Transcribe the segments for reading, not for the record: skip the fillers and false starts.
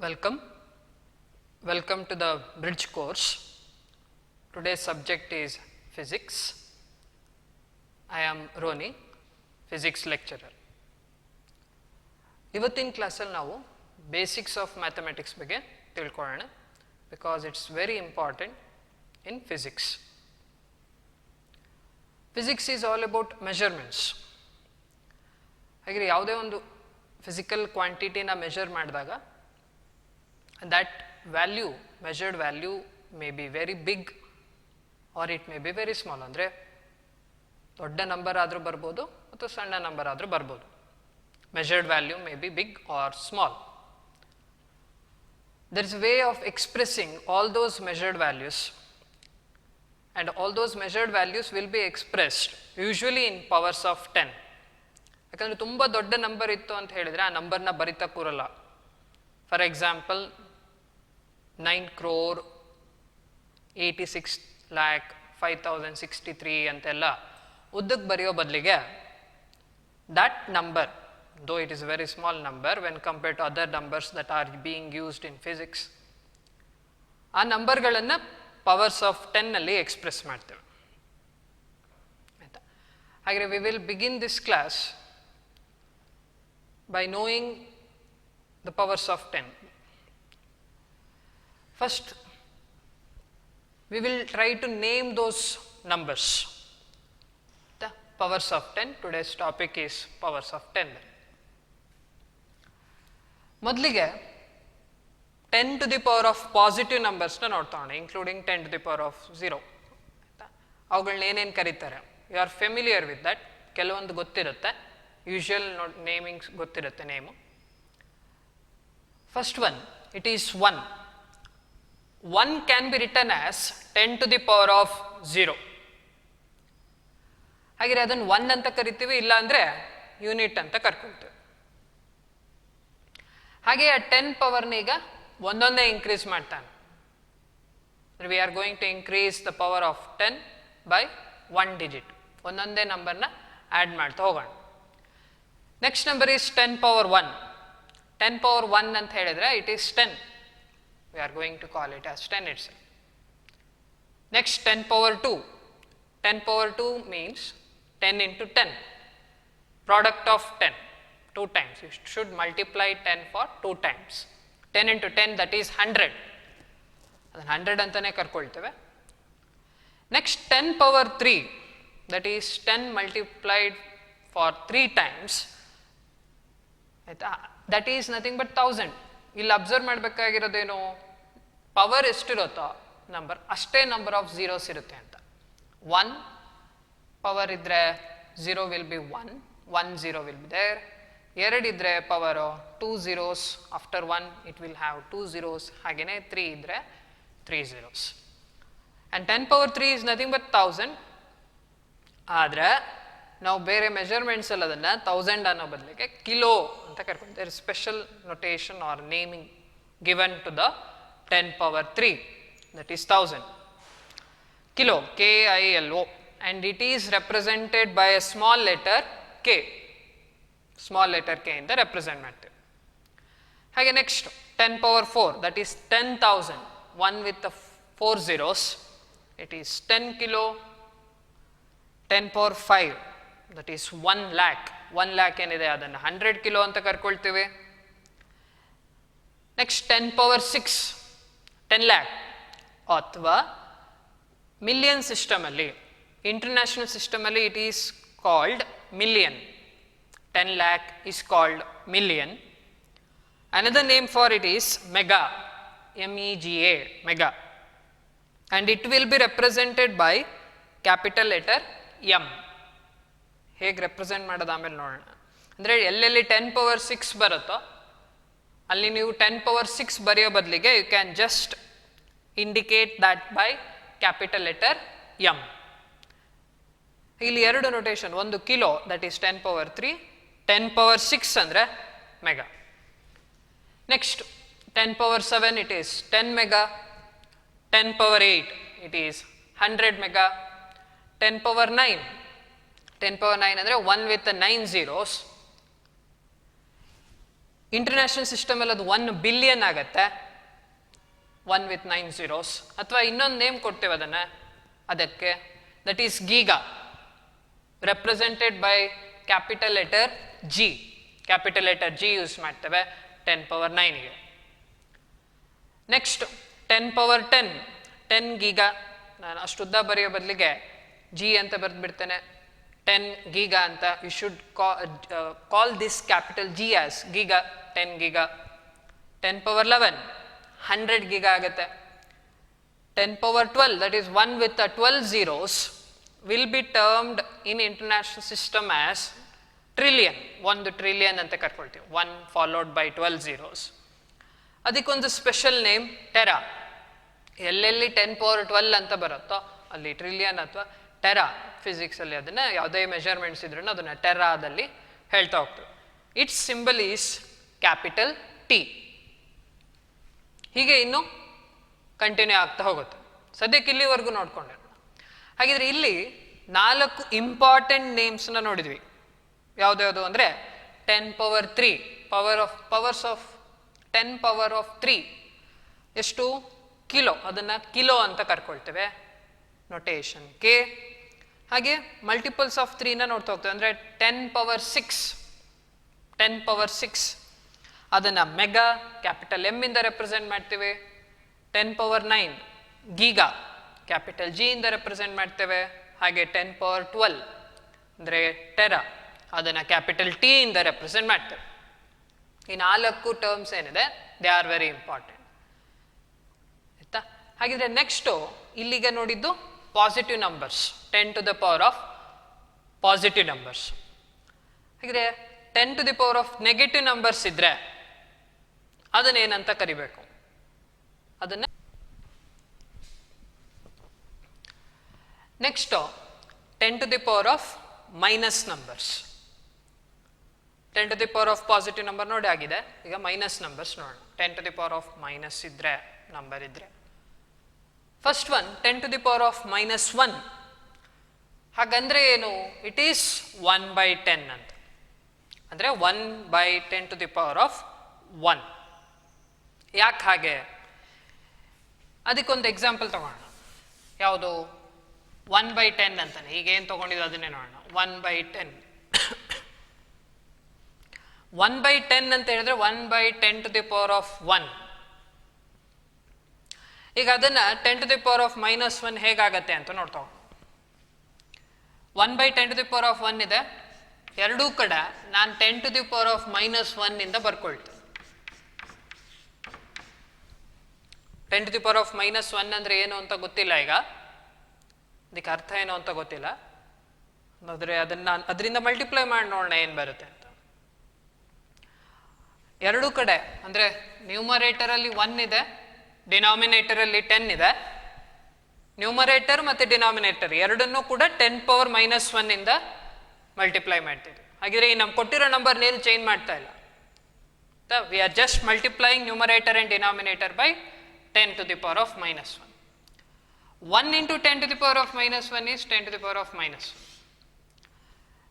Welcome. Welcome to the bridge course. Today's subject is physics. I am Roni, physics lecturer. ಇವತ್ತಿನ ಕ್ಲಾಸಲ್ಲಿ ನಾವು basics of mathematics ಬಗ್ಗೆ ತಿಳ್ಕೊಳ್ಳೋಣ because it's very important in physics. Physics is all about measurements. ಹಾಗೆ ಯಾವುದೇ ಒಂದು physical ಕ್ವಾಂಟಿಟಿನ measure ಮಾಡಿದಾಗ that value, measured value may be very big or it may be very small. ಅಂದರೆ ದೊಡ್ಡ ನಂಬರ್ ಆದರೂ ಬರ್ಬೋದು ಅಥವಾ ಸಣ್ಣ ನಂಬರ್ ಆದರೂ ಬರ್ಬೋದು. Measured value may be big or small. There is a way of expressing all those measured values, and all those measured values will be expressed usually in powers of 10. ಯಾಕಂದರೆ ತುಂಬ ದೊಡ್ಡ number ಇತ್ತು ಅಂತ ಹೇಳಿದರೆ ಆ ನಂಬರ್ನ ಬರಿತಾ ಕೂರಲ್ಲ. ಫಾರ್ ಎಕ್ಸಾಂಪಲ್ 9,86,05,063 ಅಂತೆಲ್ಲ ಉದ್ದಕ್ಕೆ ಬರೆಯೋ ಬದಲಿಗೆ that number, though it is a very small number when compared to other numbers that are being used in physics, ಆ ನಂಬರ್ಗಳನ್ನು ಪವರ್ಸ್ ಆಫ್ 10ನಲ್ಲಿ ಎಕ್ಸ್ಪ್ರೆಸ್ ಮಾಡ್ತೇವೆ. ಆಯಿತಾ? ಹಾಗೆ we will begin this class by knowing the powers of 10. First, we will try to name those numbers. The powers of 10. Today's topic is powers of 10. ಮೊದಲಿಗೆ 10 to the power of positive ನಂಬರ್ಸ್ನ ನೋಡ್ತಾವೆ, including 10 to the power of 0. ಅವುಗಳನ್ನ ಏನೇನು ಕರೀತಾರೆ? You are familiar with that. ಕೆಲವೊಂದು ಗೊತ್ತಿರುತ್ತೆ, usual namings ಗೊತ್ತಿರುತ್ತೆ name. First one, it is 1. 1 can be written as 10 to the power of 0. ಹಾಗೆ ಅದನ್ನು 1 ಅಂತ ಕರಿತೀವಿ, ಇಲ್ಲ ಅಂದರೆ ಯೂನಿಟ್ ಅಂತ ಕರ್ಕೊಳ್ತೀವಿ. ಹಾಗೆ ಆ 10 ಪವರ್ನ ಈಗ ಒಂದೊಂದೇ ಇನ್ಕ್ರೀಸ್ ಮಾಡ್ತಾನೆ. We are going to increase the power of 10 by 1 digit. ಒಂದೊಂದೇ ನಂಬರ್ನ ಆ್ಯಡ್ ಮಾಡ್ತಾ ಹೋಗೋಣ. Next number is 10 power 1. 10 power 1 ಅಂತ ಹೇಳಿದರೆ it is 10. We are going to call it as 10 itself. Next, 10 power 2. 10 power 2 means 10 into 10. Product of 10. 2 times. You should multiply 10 for 2 times. 10 into 10, that is 100. ಅದನ್ನು 100 ಅಂತಲೇ ಕರ್ಕೊಳ್ತೇವೆ. Next, 10 power 3. That is 10 multiplied for 3 times. ಆಯಿತಾ? That is nothing but 1000. ಇಲ್ಲಿ observe ಮಾಡಬೇಕಾಗಿರೋದೇನು, power ಎಷ್ಟಿರುತ್ತೋ number ಅಷ್ಟೇ number of zeros ಇರುತ್ತೆ ಅಂತ. 1 ಪವರ್ ಇದ್ದರೆ 0 will be 1, 1 0 will be there. 2 ಇದ್ದರೆ power 2 zeros, after 1 it will have 2 zeros. ಹಾಗೆಯೇ 3 ಇದ್ದರೆ 3 zeros. And 10 power 3 is nothing but 1000. ಆದರೆ ನಾವು ಬೇರೆ ಮೆಜರ್ಮೆಂಟ್ಸ್ ಎಲ್ಲ ಅದನ್ನು 1000 ಅನ್ನೋ ಬದಲಿಗೆ ಕಿಲೋ ಅಂತ ಕರ್ಕೊಂತಾರೆ. Special notation or naming given to the 10 power 3, that is 1000. Kilo, KILO, and it is represented by a small letter k. Small letter k ಇಂದ ರೆಪ್ರೆಸೆಂಟ್ ಮಾಡ್ತೇವೆ. ಹಾಗೆ next 10 power 4, that is 10,000. 1 with 4 zeros, it is 10 kilo. 10 power 5, that is 1 lakh. 1 lakh ಏನಿದೆ ಅದನ್ನು 100 kilo ಅಂತ ಕರ್ಕೊಳ್ತೀವಿ. Next 10 power 6, 10 lakh. ಅಥವಾ million ಸಿಸ್ಟಮಲ್ಲಿ, international ಸಿಸ್ಟಮಲ್ಲಿ it is called million. 10 lakh is called million. Another name for it is mega, MEGA, mega. And it will be represented by capital letter M. ಹೇಗೆ represent ಮಾಡೋದು ಆಮೇಲೆ ನೋಡೋಣ. ಅಂದರೆ ಎಲ್ಲೆಲ್ಲಿ 10 power 6 ಬರುತ್ತೋ ಅಲ್ಲಿ ನೀವು 10 power 6 ಬರೆಯೋ ಬದಲಿಗೆ you can just indicate that by capital letter M. ಇಲ್ಲಿ 2 ನೊಟೇಷನ್, ಒಂದು kilo that is 10 power 3, 10 power 6 ಅಂದರೆ mega. Next 10 power 7 it is 10 mega. 10 power 8 it is 100 mega. 10 power 9, 10 power 9 ಅಂದರೆ 1 with 9 zeros. ಇಂಟರ್ನ್ಯಾಷನಲ್ ಸಿಸ್ಟಮಲ್ಲಿ ಅದು 1 billion ಆಗತ್ತೆ, 1 with 9 zeros. ಅಥವಾ ಇನ್ನೊಂದು name ಕೊಡ್ತೇವೆ ಅದಕ್ಕೆ, that is giga, represented by capital letter G. Capital letter G use ಮಾಡ್ತೇವೆ 10⁻⁹ಗೆ. Next 10⁻10, 10 giga. ನಾನು ಅಷ್ಟುದ್ದ ಬರೆಯೋ ಬದಲಿಗೆ ಜಿ ಅಂತ ಬರೆದ್ಬಿಡ್ತೇನೆ, 10 ಗೀಗಾ ಅಂತ. You should call this capital G as giga, 10 giga. 10⁻11, 100 giga ಆಗುತ್ತೆ. 10⁻12, that is 1 with 12 zeros, will be termed in international system as trillion. 1 trillion ಅಂತ ಕರ್ಕೊಳ್ತೀವಿ, 1 followed by 12 zeros. ಅದಕ್ಕೊಂದು special name Terra. ಎಲ್ಲೆಲ್ಲಿ 10⁻12 ಅಂತ ಬರುತ್ತೋ ಅಲ್ಲಿ trillion ಅಥವಾ Terra, ಫಿಸಿಕ್ಸಲ್ಲಿ ಅದನ್ನು ಯಾವುದೇ ಮೆಜರ್ಮೆಂಟ್ಸ್ ಇದ್ರೂ ಅದನ್ನು ಟೆರಾದಲ್ಲಿ ಹೇಳ್ತಾ ಹೋಗ್ತೀವಿ. It's symbol is capital T. ಹೀಗೆ ಇನ್ನು ಕಂಟಿನ್ಯೂ ಆಗ್ತಾ ಹೋಗುತ್ತೆ. ಸದ್ಯಕ್ಕೆ ಇಲ್ಲಿವರೆಗೂ ನೋಡ್ಕೊಂಡೆ. ಹಾಗಿದ್ರೆ ಇಲ್ಲಿ 4 ಇಂಪಾರ್ಟೆಂಟ್ ನೇಮ್ಸ್ನ ನೋಡಿದ್ವಿ. ಯಾವುದ್ಯಾವುದು ಅಂದರೆ 10⁻3, ಪವರ್ಸ್ ಆಫ್ 10⁻3 ಎಷ್ಟು? ಕಿಲೋ. ಅದನ್ನು ಕಿಲೋ ಅಂತ ಕರ್ಕೊಳ್ತೇವೆ, ನೊಟೇಷನ್ ಕೆ. ಹಾಗೆ ಮಲ್ಟಿಪಲ್ಸ್ ಆಫ್ 3ನ ನೋಡ್ತಾ ಹೋಗ್ತೇವೆ, ಅಂದರೆ 10⁻6, 10⁻6 ಅದನ್ನು ಮೆಗಾ, ಕ್ಯಾಪಿಟಲ್ ಎಮ್ ಇಂದ ರೆಪ್ರೆಸೆಂಟ್ ಮಾಡ್ತೀವಿ. 10⁻9 ಗೀಗಾ, ಕ್ಯಾಪಿಟಲ್ ಜಿ ಇಂದ ರೆಪ್ರೆಸೆಂಟ್ ಮಾಡ್ತೇವೆ. ಹಾಗೆ 10⁻12 ಅಂದರೆ ಟೆರಾ, ಅದನ್ನು ಕ್ಯಾಪಿಟಲ್ ಟಿ ಇಂದ ರೆಪ್ರೆಸೆಂಟ್ ಮಾಡ್ತೇವೆ. ಈ 4 ಟರ್ಮ್ಸ್ ಏನಿದೆ, ದೇ ಆರ್ ವೆರಿ ಇಂಪಾರ್ಟೆಂಟ್ ಆಯ್ತಾ. ಹಾಗಿದ್ರೆ ನೆಕ್ಸ್ಟು ಇಲ್ಲಿಗೆ ನೋಡಿದ್ದು ಪಾಸಿಟಿವ್ ನಂಬರ್ಸ್, 10⁻⁻ ಪಾಸಿಟಿವ್ ನಂಬರ್ಸ್. ಹಾಗಿದ್ರೆ 10⁻⁻ ನೆಗೆಟಿವ್ ನಂಬರ್ಸ್ ಇದ್ರೆ ಅದನ್ನೇನಂತ ಕರಿಬೇಕು? ಅದನ್ನ ನೆಕ್ಸ್ಟ್ 10⁻⁻ ನಂಬರ್ಸ್. 10⁻⁻ ಪಾಸಿಟಿವ್ ನಂಬರ್ ನೋಡಿ ಆಗಿದೆ. ಈಗ ಮೈನಸ್ ನಂಬರ್ಸ್ ನೋಡೋಣ. 10⁻⁻ ಇದ್ರೆ ನಂಬರ್ ಇದ್ರೆ, ಫಸ್ಟ್ ಒನ್ 10⁻⁻1. ಹಾಗಂದ್ರೆ ಏನು? ಇಟ್ ಈಸ್ 1/10 ಅಂತ. ಅಂದರೆ 1/10⁻1. ಯಾಕೆ ಹಾಗೆ? ಅದಕ್ಕೊಂದು ಎಕ್ಸಾಂಪಲ್ ತಗೋಣ. ಯಾವುದು? 1/10 ಅಂತಾನೆ. ಈಗ ಏನು ತಗೊಂಡಿದ್ದು ಅದನ್ನೇ ನೋಡೋಣ. 1/10. 1/10 ಅಂತ ಹೇಳಿದ್ರೆ 1/10⁻1. ಈಗ ಅದನ್ನ 10⁻⁻1 ಹೇಗಾಗತ್ತೆ ಅಂತ ನೋಡ್ತಾ ಹೋಗೋಣ. 1/10⁻1 ಇದೆ, ಎರಡೂ ಕಡೆ ನಾನು 10⁻1 ಇಂದ ಬರ್ಕೊಳ್ತೇನೆ. 10⁻1 ಅಂದ್ರೆ ಏನು ಅಂತ ಗೊತ್ತಿಲ್ಲ. ಈಗ ಅದಕ್ಕೆ ಅರ್ಥ ಏನು ಅಂತ ಗೊತ್ತಿಲ್ಲ. ಆದರೆ ಅದರಿಂದ ಮಲ್ಟಿಪ್ಲೈ ಮಾಡಿ ನೋಡೋಣ ಏನು ಬರುತ್ತೆ ಅಂತ. ಎರಡೂ ಕಡೆ ಅಂದರೆ ನ್ಯೂಮರೇಟರಲ್ಲಿ 1 ಇದೆ, ಡಿನಾಮಿನೇಟರಲ್ಲಿ 10 ಇದೆ. ನ್ಯೂಮರೇಟರ್ ಮತ್ತು ಡಿನಾಮಿನೇಟರ್ ಎರಡನ್ನೂ ಕೂಡ 10⁻1 ಇಂದ ಮಲ್ಟಿಪ್ಲೈ ಮಾಡ್ತಿದ್ವಿ. ಹಾಗಿದ್ರೆ ಈ ನಮ್ಗೆ ಕೊಟ್ಟಿರೋ ನಂಬರ್ ಏನು ಚೇಂಜ್ ಮಾಡ್ತಾ ಇಲ್ಲ. V are just multiplying numerator and denominator by 10⁻1. 1 into 10⁻1 is 10⁻1.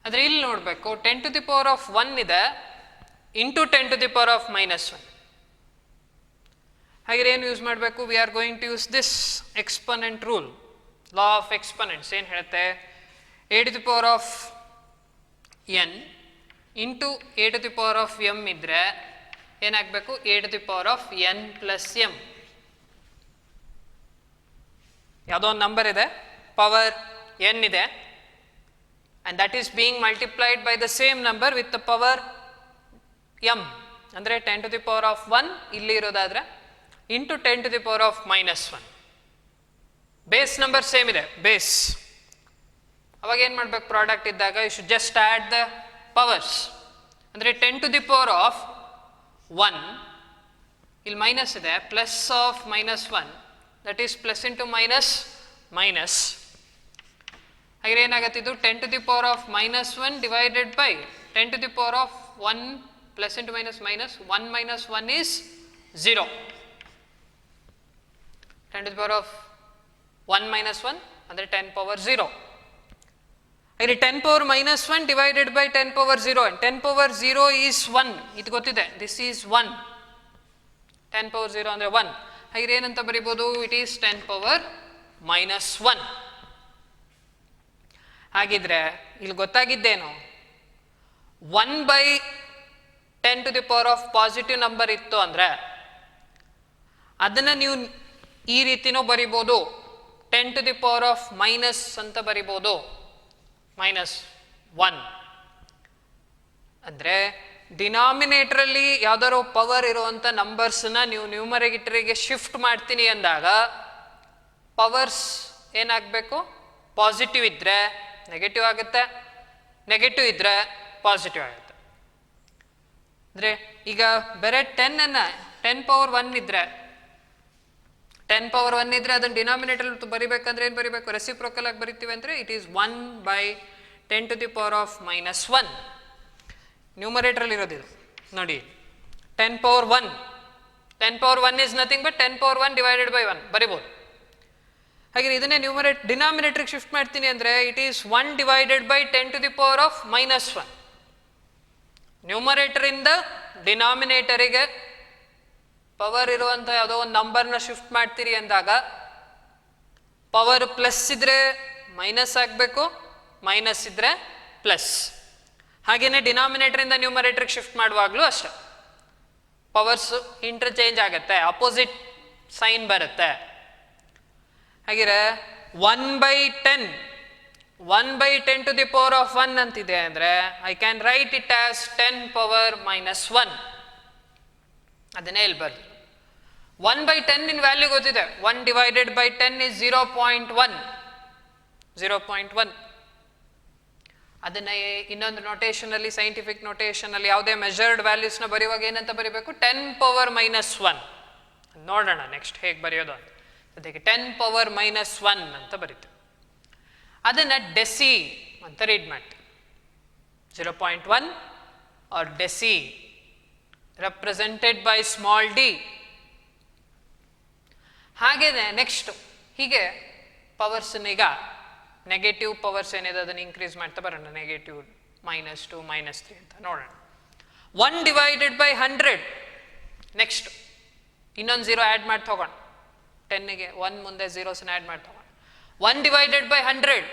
ಆದರೆ ಇಲ್ಲಿ ನೋಡಬೇಕು, 10⁻1 ಇದೆ ಇಂಟು 10⁻1. ಹಾಗೆ ಏನು ಯೂಸ್ ಮಾಡಬೇಕು? We are going to use this exponent rule, law of exponents. ಏನು ಹೇಳುತ್ತೆ? a⁴n ಇಂಟು a⁴m ಇದ್ರೆ ಏನಾಗಬೇಕು? a⁴n plus m. ಯಾವುದೋ ಒಂದು ನಂಬರ್ ಇದೆ, ಪವರ್ n ಇದೆ, and that is being multiplied by the same number with the power m. ಅಂದರೆ 10⁻1 ಇಲ್ಲಿ ಇರೋದಾದ್ರೆ ಇಂಟು 10⁻1. ಬೇಸ್ ನಂಬರ್ ಸೇಮ್ ಇದೆ, ಬೇಸ್. ಅವಾಗ ಏನು ಮಾಡ್ಬೇಕು? ಪ್ರಾಡಕ್ಟ್ ಇದ್ದಾಗ you should just add the powers. ಅಂದರೆ 10⁻1 ಇಲ್ಲಿ ಮೈನಸ್ ಇದೆ, plus of -1, that is plus into minus. ಹಾಗೆ ಏನಾಗುತ್ತೆ? ಇದು 10⁻1 divided by 10⁻1 plus into minus 1 minus 1 is 0. 10⁻1 minus 1 ಅಂದರೆ 10⁻0. ಇಲ್ಲಿ 10 power minus 1 divided by 10 power 0 and 10 power 0 is 1. ಇದು ಗೊತ್ತಿದೆ, ದಿಸ್ ಈಸ್ 1. 10 ಪವರ್ 0 ಅಂದರೆ 1. ಹಾಗೆ ಏನಂತ ಬರಿಬೋದು, ಇಟ್ ಈಸ್ 10 ಪವರ್ ಮೈನಸ್ 1. ಹಾಗಿದ್ರೆ ಇಲ್ಲಿ ಗೊತ್ತಾಗಿದ್ದೇನು, 1 by 10 to the power of positive number ಇತ್ತು ಅಂದರೆ ಅದನ್ನು ನೀವು ಈ ರೀತಿನೂ ಬರಿಬೋದು, 10 to the power of minus ಅಂತ ಬರಿಬೋದು, -1. ಅಂದರೆ ಡಿನಾಮಿನೇಟರಲ್ಲಿ ಯಾವ್ದಾದ್ರು ಪವರ್ ಇರುವಂಥ ನಂಬರ್ಸ್ನ ನೀವು ನ್ಯೂಮರೇಟರಿಗೆ ಶಿಫ್ಟ್ ಮಾಡ್ತೀನಿ ಅಂದಾಗ ಪವರ್ಸ್ ಏನಾಗಬೇಕು, ಪಾಸಿಟಿವ್ ಇದ್ದರೆ ನೆಗೆಟಿವ್ ಆಗುತ್ತೆ, ನೆಗೆಟಿವ್ ಇದ್ದರೆ ಪಾಸಿಟಿವ್ ಆಗುತ್ತೆ. ಅಂದರೆ ಈಗ ಬೇರೆ 10 ಪವರ್ 1 ಇದ್ದರೆ 10 ಪವರ್ 1 ಇದ್ದರೆ ಅದನ್ನು ಡಿನಾಮಿನೇಟರ್ ಬರಿಬೇಕಂದ್ರೆ ಏನು ಬರಿಬೇಕು, ರೆಸಿಪ್ರೋಕಲ್ ಆಗಿ ಬರಿತೀವಿ ಅಂದರೆ it is 1 by 10 to the power of -1. ನ್ಯೂಮರೇಟರಲ್ಲಿ ಇರೋದಿದು ನೋಡಿ, 10 power 1. 10 power 1 is nothing but 10 power 1 divided by 1 ಬರಿಬೋದು. ಹಾಗೆ ಇದನ್ನೇ ಡಿನಾಮಿನೇಟರ್ಗೆ ಶಿಫ್ಟ್ ಮಾಡ್ತೀನಿ ಅಂದರೆ it is 1 divided by 10 to the power of -1. ನ್ಯೂಮರೇಟರಿಂದ ಡಿನಾಮಿನೇಟರಿಗೆ ಪವರ್ ಇರುವಂಥ ಯಾವುದೋ ಒಂದು ನಂಬರ್ನ ಶಿಫ್ಟ್ ಮಾಡ್ತೀರಿ ಅಂದಾಗ ಪವರ್ ಪ್ಲಸ್ ಇದ್ರೆ ಮೈನಸ್ ಆಗಬೇಕು, ಮೈನಸ್ ಇದ್ರೆ ಪ್ಲಸ್. ಹಾಗೆಯೇ ಡಿನಾಮಿನೇಟರಿಂದ ನ್ಯೂಮರೇಟರ್ಗೆ ಶಿಫ್ಟ್ ಮಾಡುವಾಗಲೂ ಅಷ್ಟೆ, ಪವರ್ಸ್ ಇಂಟರ್ಚೇಂಜ್ ಆಗುತ್ತೆ, ಅಪೋಸಿಟ್ ಸೈನ್ ಬರುತ್ತೆ. ಹಾಗಿದ್ರೆ 1 by 10 to the power of 1 ಅಂತಿದೆ ಅಂದರೆ I can write it as 10 power -1. ಅದನ್ನೇ ಇಲ್ಲಿ ಬರ್ಲಿ. 1 ಬೈ 10 ಇನ್ ವ್ಯಾಲ್ಯೂ ಗೊತ್ತಿದೆ, 1 ಡಿವೈಡೆಡ್ ಬೈ 10 ಇಸ್ 0.1. ಅದನ್ನ ಇನ್ನೊಂದು ನೋಟೇಷನಲ್ಲಿ, ಸೈಂಟಿಫಿಕ್ ನೋಟೇಷನಲ್ಲಿ ಯಾವುದೇ ಮೆಜರ್ಡ್ ವ್ಯಾಲ್ಯೂಸ್ನ ಬರೆಯುವಾಗ ಏನಂತ ಬರೀಬೇಕು, 10 ಪವರ್ -1. ನೋಡೋಣ ನೆಕ್ಸ್ಟ್ ಹೇಗೆ ಬರೆಯೋದು ಅಂತ. ಅದಕ್ಕೆ 10 ಪವರ್ -1 ಅಂತ ಬರೀತೀವಿ. ಅದನ್ನು ಡೆಸಿ ಅಂತ ರೀಡ್ ಮಾಡ್ತೀವಿ. 0.1 or deci represented by small d. ಹಾಗೇನೆ ನೆಕ್ಸ್ಟ್ ಹೀಗೆ ಪವರ್ಸ್ನೀಗ ನೆಗೆಟಿವ್ ಪವರ್ಸ್ ಏನಿದೆ ಅದನ್ನು ಇನ್ಕ್ರೀಸ್ ಮಾಡ್ತಾ ಬರೋಣ. ನೆಗೆಟಿವ್ -2 -3 ಅಂತ ನೋಡೋಣ. 1 ಡಿವೈಡೆಡ್ ಬೈ 100. ನೆಕ್ಸ್ಟ್ ಇನ್ನೊಂದು 0 ಆ್ಯಡ್ ಮಾಡಿ ತಗೋಣ. 10ಗೆ 1 ಮುಂದೆ ಝೀರೋಸ್ನ ಆ್ಯಡ್ ಮಾಡಿ ತಗೋಣ. 1 ಡಿವೈಡೆಡ್ ಬೈ 100.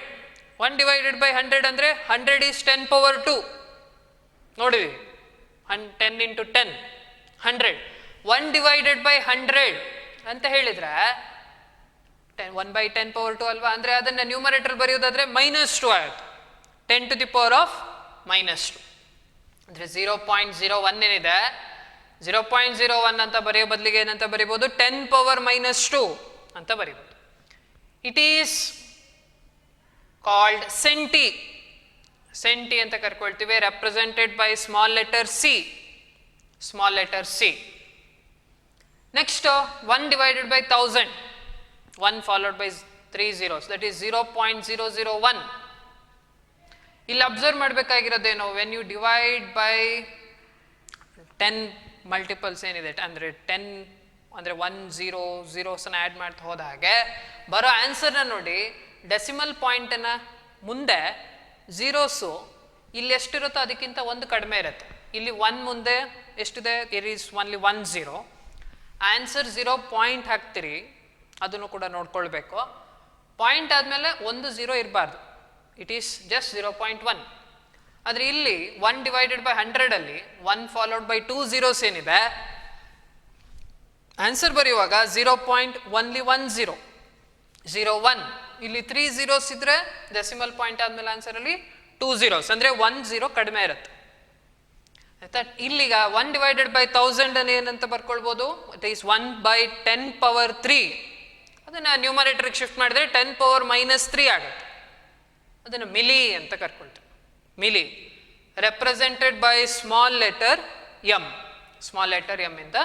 1 ಡಿವೈಡೆಡ್ ಬೈ 100 ಅಂದರೆ 100 ಈಸ್ 10 ಪವರ್ 2. ನೋಡಿವಿ 10 ಇಂಟು 10 100. 1 ಡಿವೈಡೆಡ್ ಬೈ 100 ಅಂತ ಹೇಳಿದ್ರೆ 1 ಬೈ 10 ಪವರ್ 2 ಅಲ್ವಾ, ಅಂದರೆ ಅದನ್ನು ನ್ಯೂಮರೇಟರ್ ಬರೆಯೋದಾದ್ರೆ -2 ಆಗುತ್ತೆ. 10 ಟು ದಿ ಪವರ್ ಆಫ್ -2 ಅಂದರೆ 0.01 ಏನಿದೆ 0.01 ಅಂತ ಬರೆಯೋ ಬದಲಿಗೆ ಏನಂತ ಬರಿಬೋದು, 10 ಪವರ್ -2 ಅಂತ ಬರಿಬೋದು. ಇಟ್ ಈಸ್ ಕಾಲ್ಡ್ ಸೆಂಟಿ ಅಂತ ಕರ್ಕೊಳ್ತೀವಿ, represented by small letter c. Next 1 divided by 1000. 1 followed by 3 zeros, that is 0.001. ಇಲ್ಲಿ ಅಬ್ಸರ್ವ್ ಮಾಡಬೇಕಾಗಿರೋದೇನು, when you divide by 10 multiples ಏನಿದೆ ಅಂದರೆ 10 ಅಂದರೆ 1 0 zeros ಆ್ಯಡ್ ಮಾಡ್ತಾ ಹೋದ ಹಾಗೆ ಬರೋ ಆನ್ಸರ್ನ ನೋಡಿ, ಡೆಸಿಮಲ್ ಪಾಯಿಂಟನ್ನು ಮುಂದೆ ಝೀರೋಸು ಇಲ್ಲಿ ಎಷ್ಟಿರುತ್ತೋ ಅದಕ್ಕಿಂತ 1 ಕಡಿಮೆ ಇರುತ್ತೆ. ಇಲ್ಲಿ 1 ಮುಂದೆ ಎಷ್ಟಿದೆ, there is only 1 0. Answer 0 point ಹಾಕ್ತೀರಿ, ಅದನ್ನು ಕೂಡ ನೋಡ್ಕೊಳ್ಬೇಕು. ಪಾಯಿಂಟ್ ಆದಮೇಲೆ 1 0 ಇರಬಾರ್ದು, ಇಟ್ ಈಸ್ ಜಸ್ಟ್ 0.1. ಆದರೆ ಇಲ್ಲಿ 1 ಡಿವೈಡೆಡ್ ಬೈ 100ಅಲ್ಲಿ 1 ಫಾಲೋಡ್ ಬೈ 2 zeros ಏನಿದೆ, ಆನ್ಸರ್ ಬರೆಯುವಾಗ 0.1001. ಇಲ್ಲಿ 3 zeros ಇದ್ರೆ ಡೆಸಿಮಲ್ ಪಾಯಿಂಟ್ ಆದಮೇಲೆ ಆನ್ಸರಲ್ಲಿ 2 zeros ಅಂದರೆ 1 0 ಕಡಿಮೆ ಇರುತ್ತೆ. ಆಯ್ತಾ, ಇಲ್ಲಿಗ 1 ಡಿವೈಡೆಡ್ ಬೈ 1000 ಅನ್ನು ಏನಂತ ಬರ್ಕೊಳ್ಬೋದು, ಇಟ್ ಈಸ್ 1 ಬೈ 10 ಪವರ್ 3. ಅದನ್ನು ನ್ಯೂಮರೇಟರ್ಗೆ ಶಿಫ್ಟ್ ಮಾಡಿದ್ರೆ 10 ಪವರ್ -3 ಆಗುತ್ತೆ. ಅದನ್ನು ಮಿಲಿ ಅಂತ ಕರ್ಕೊಳ್ತೀವಿ. Milli represented by small letter m ಇಂದ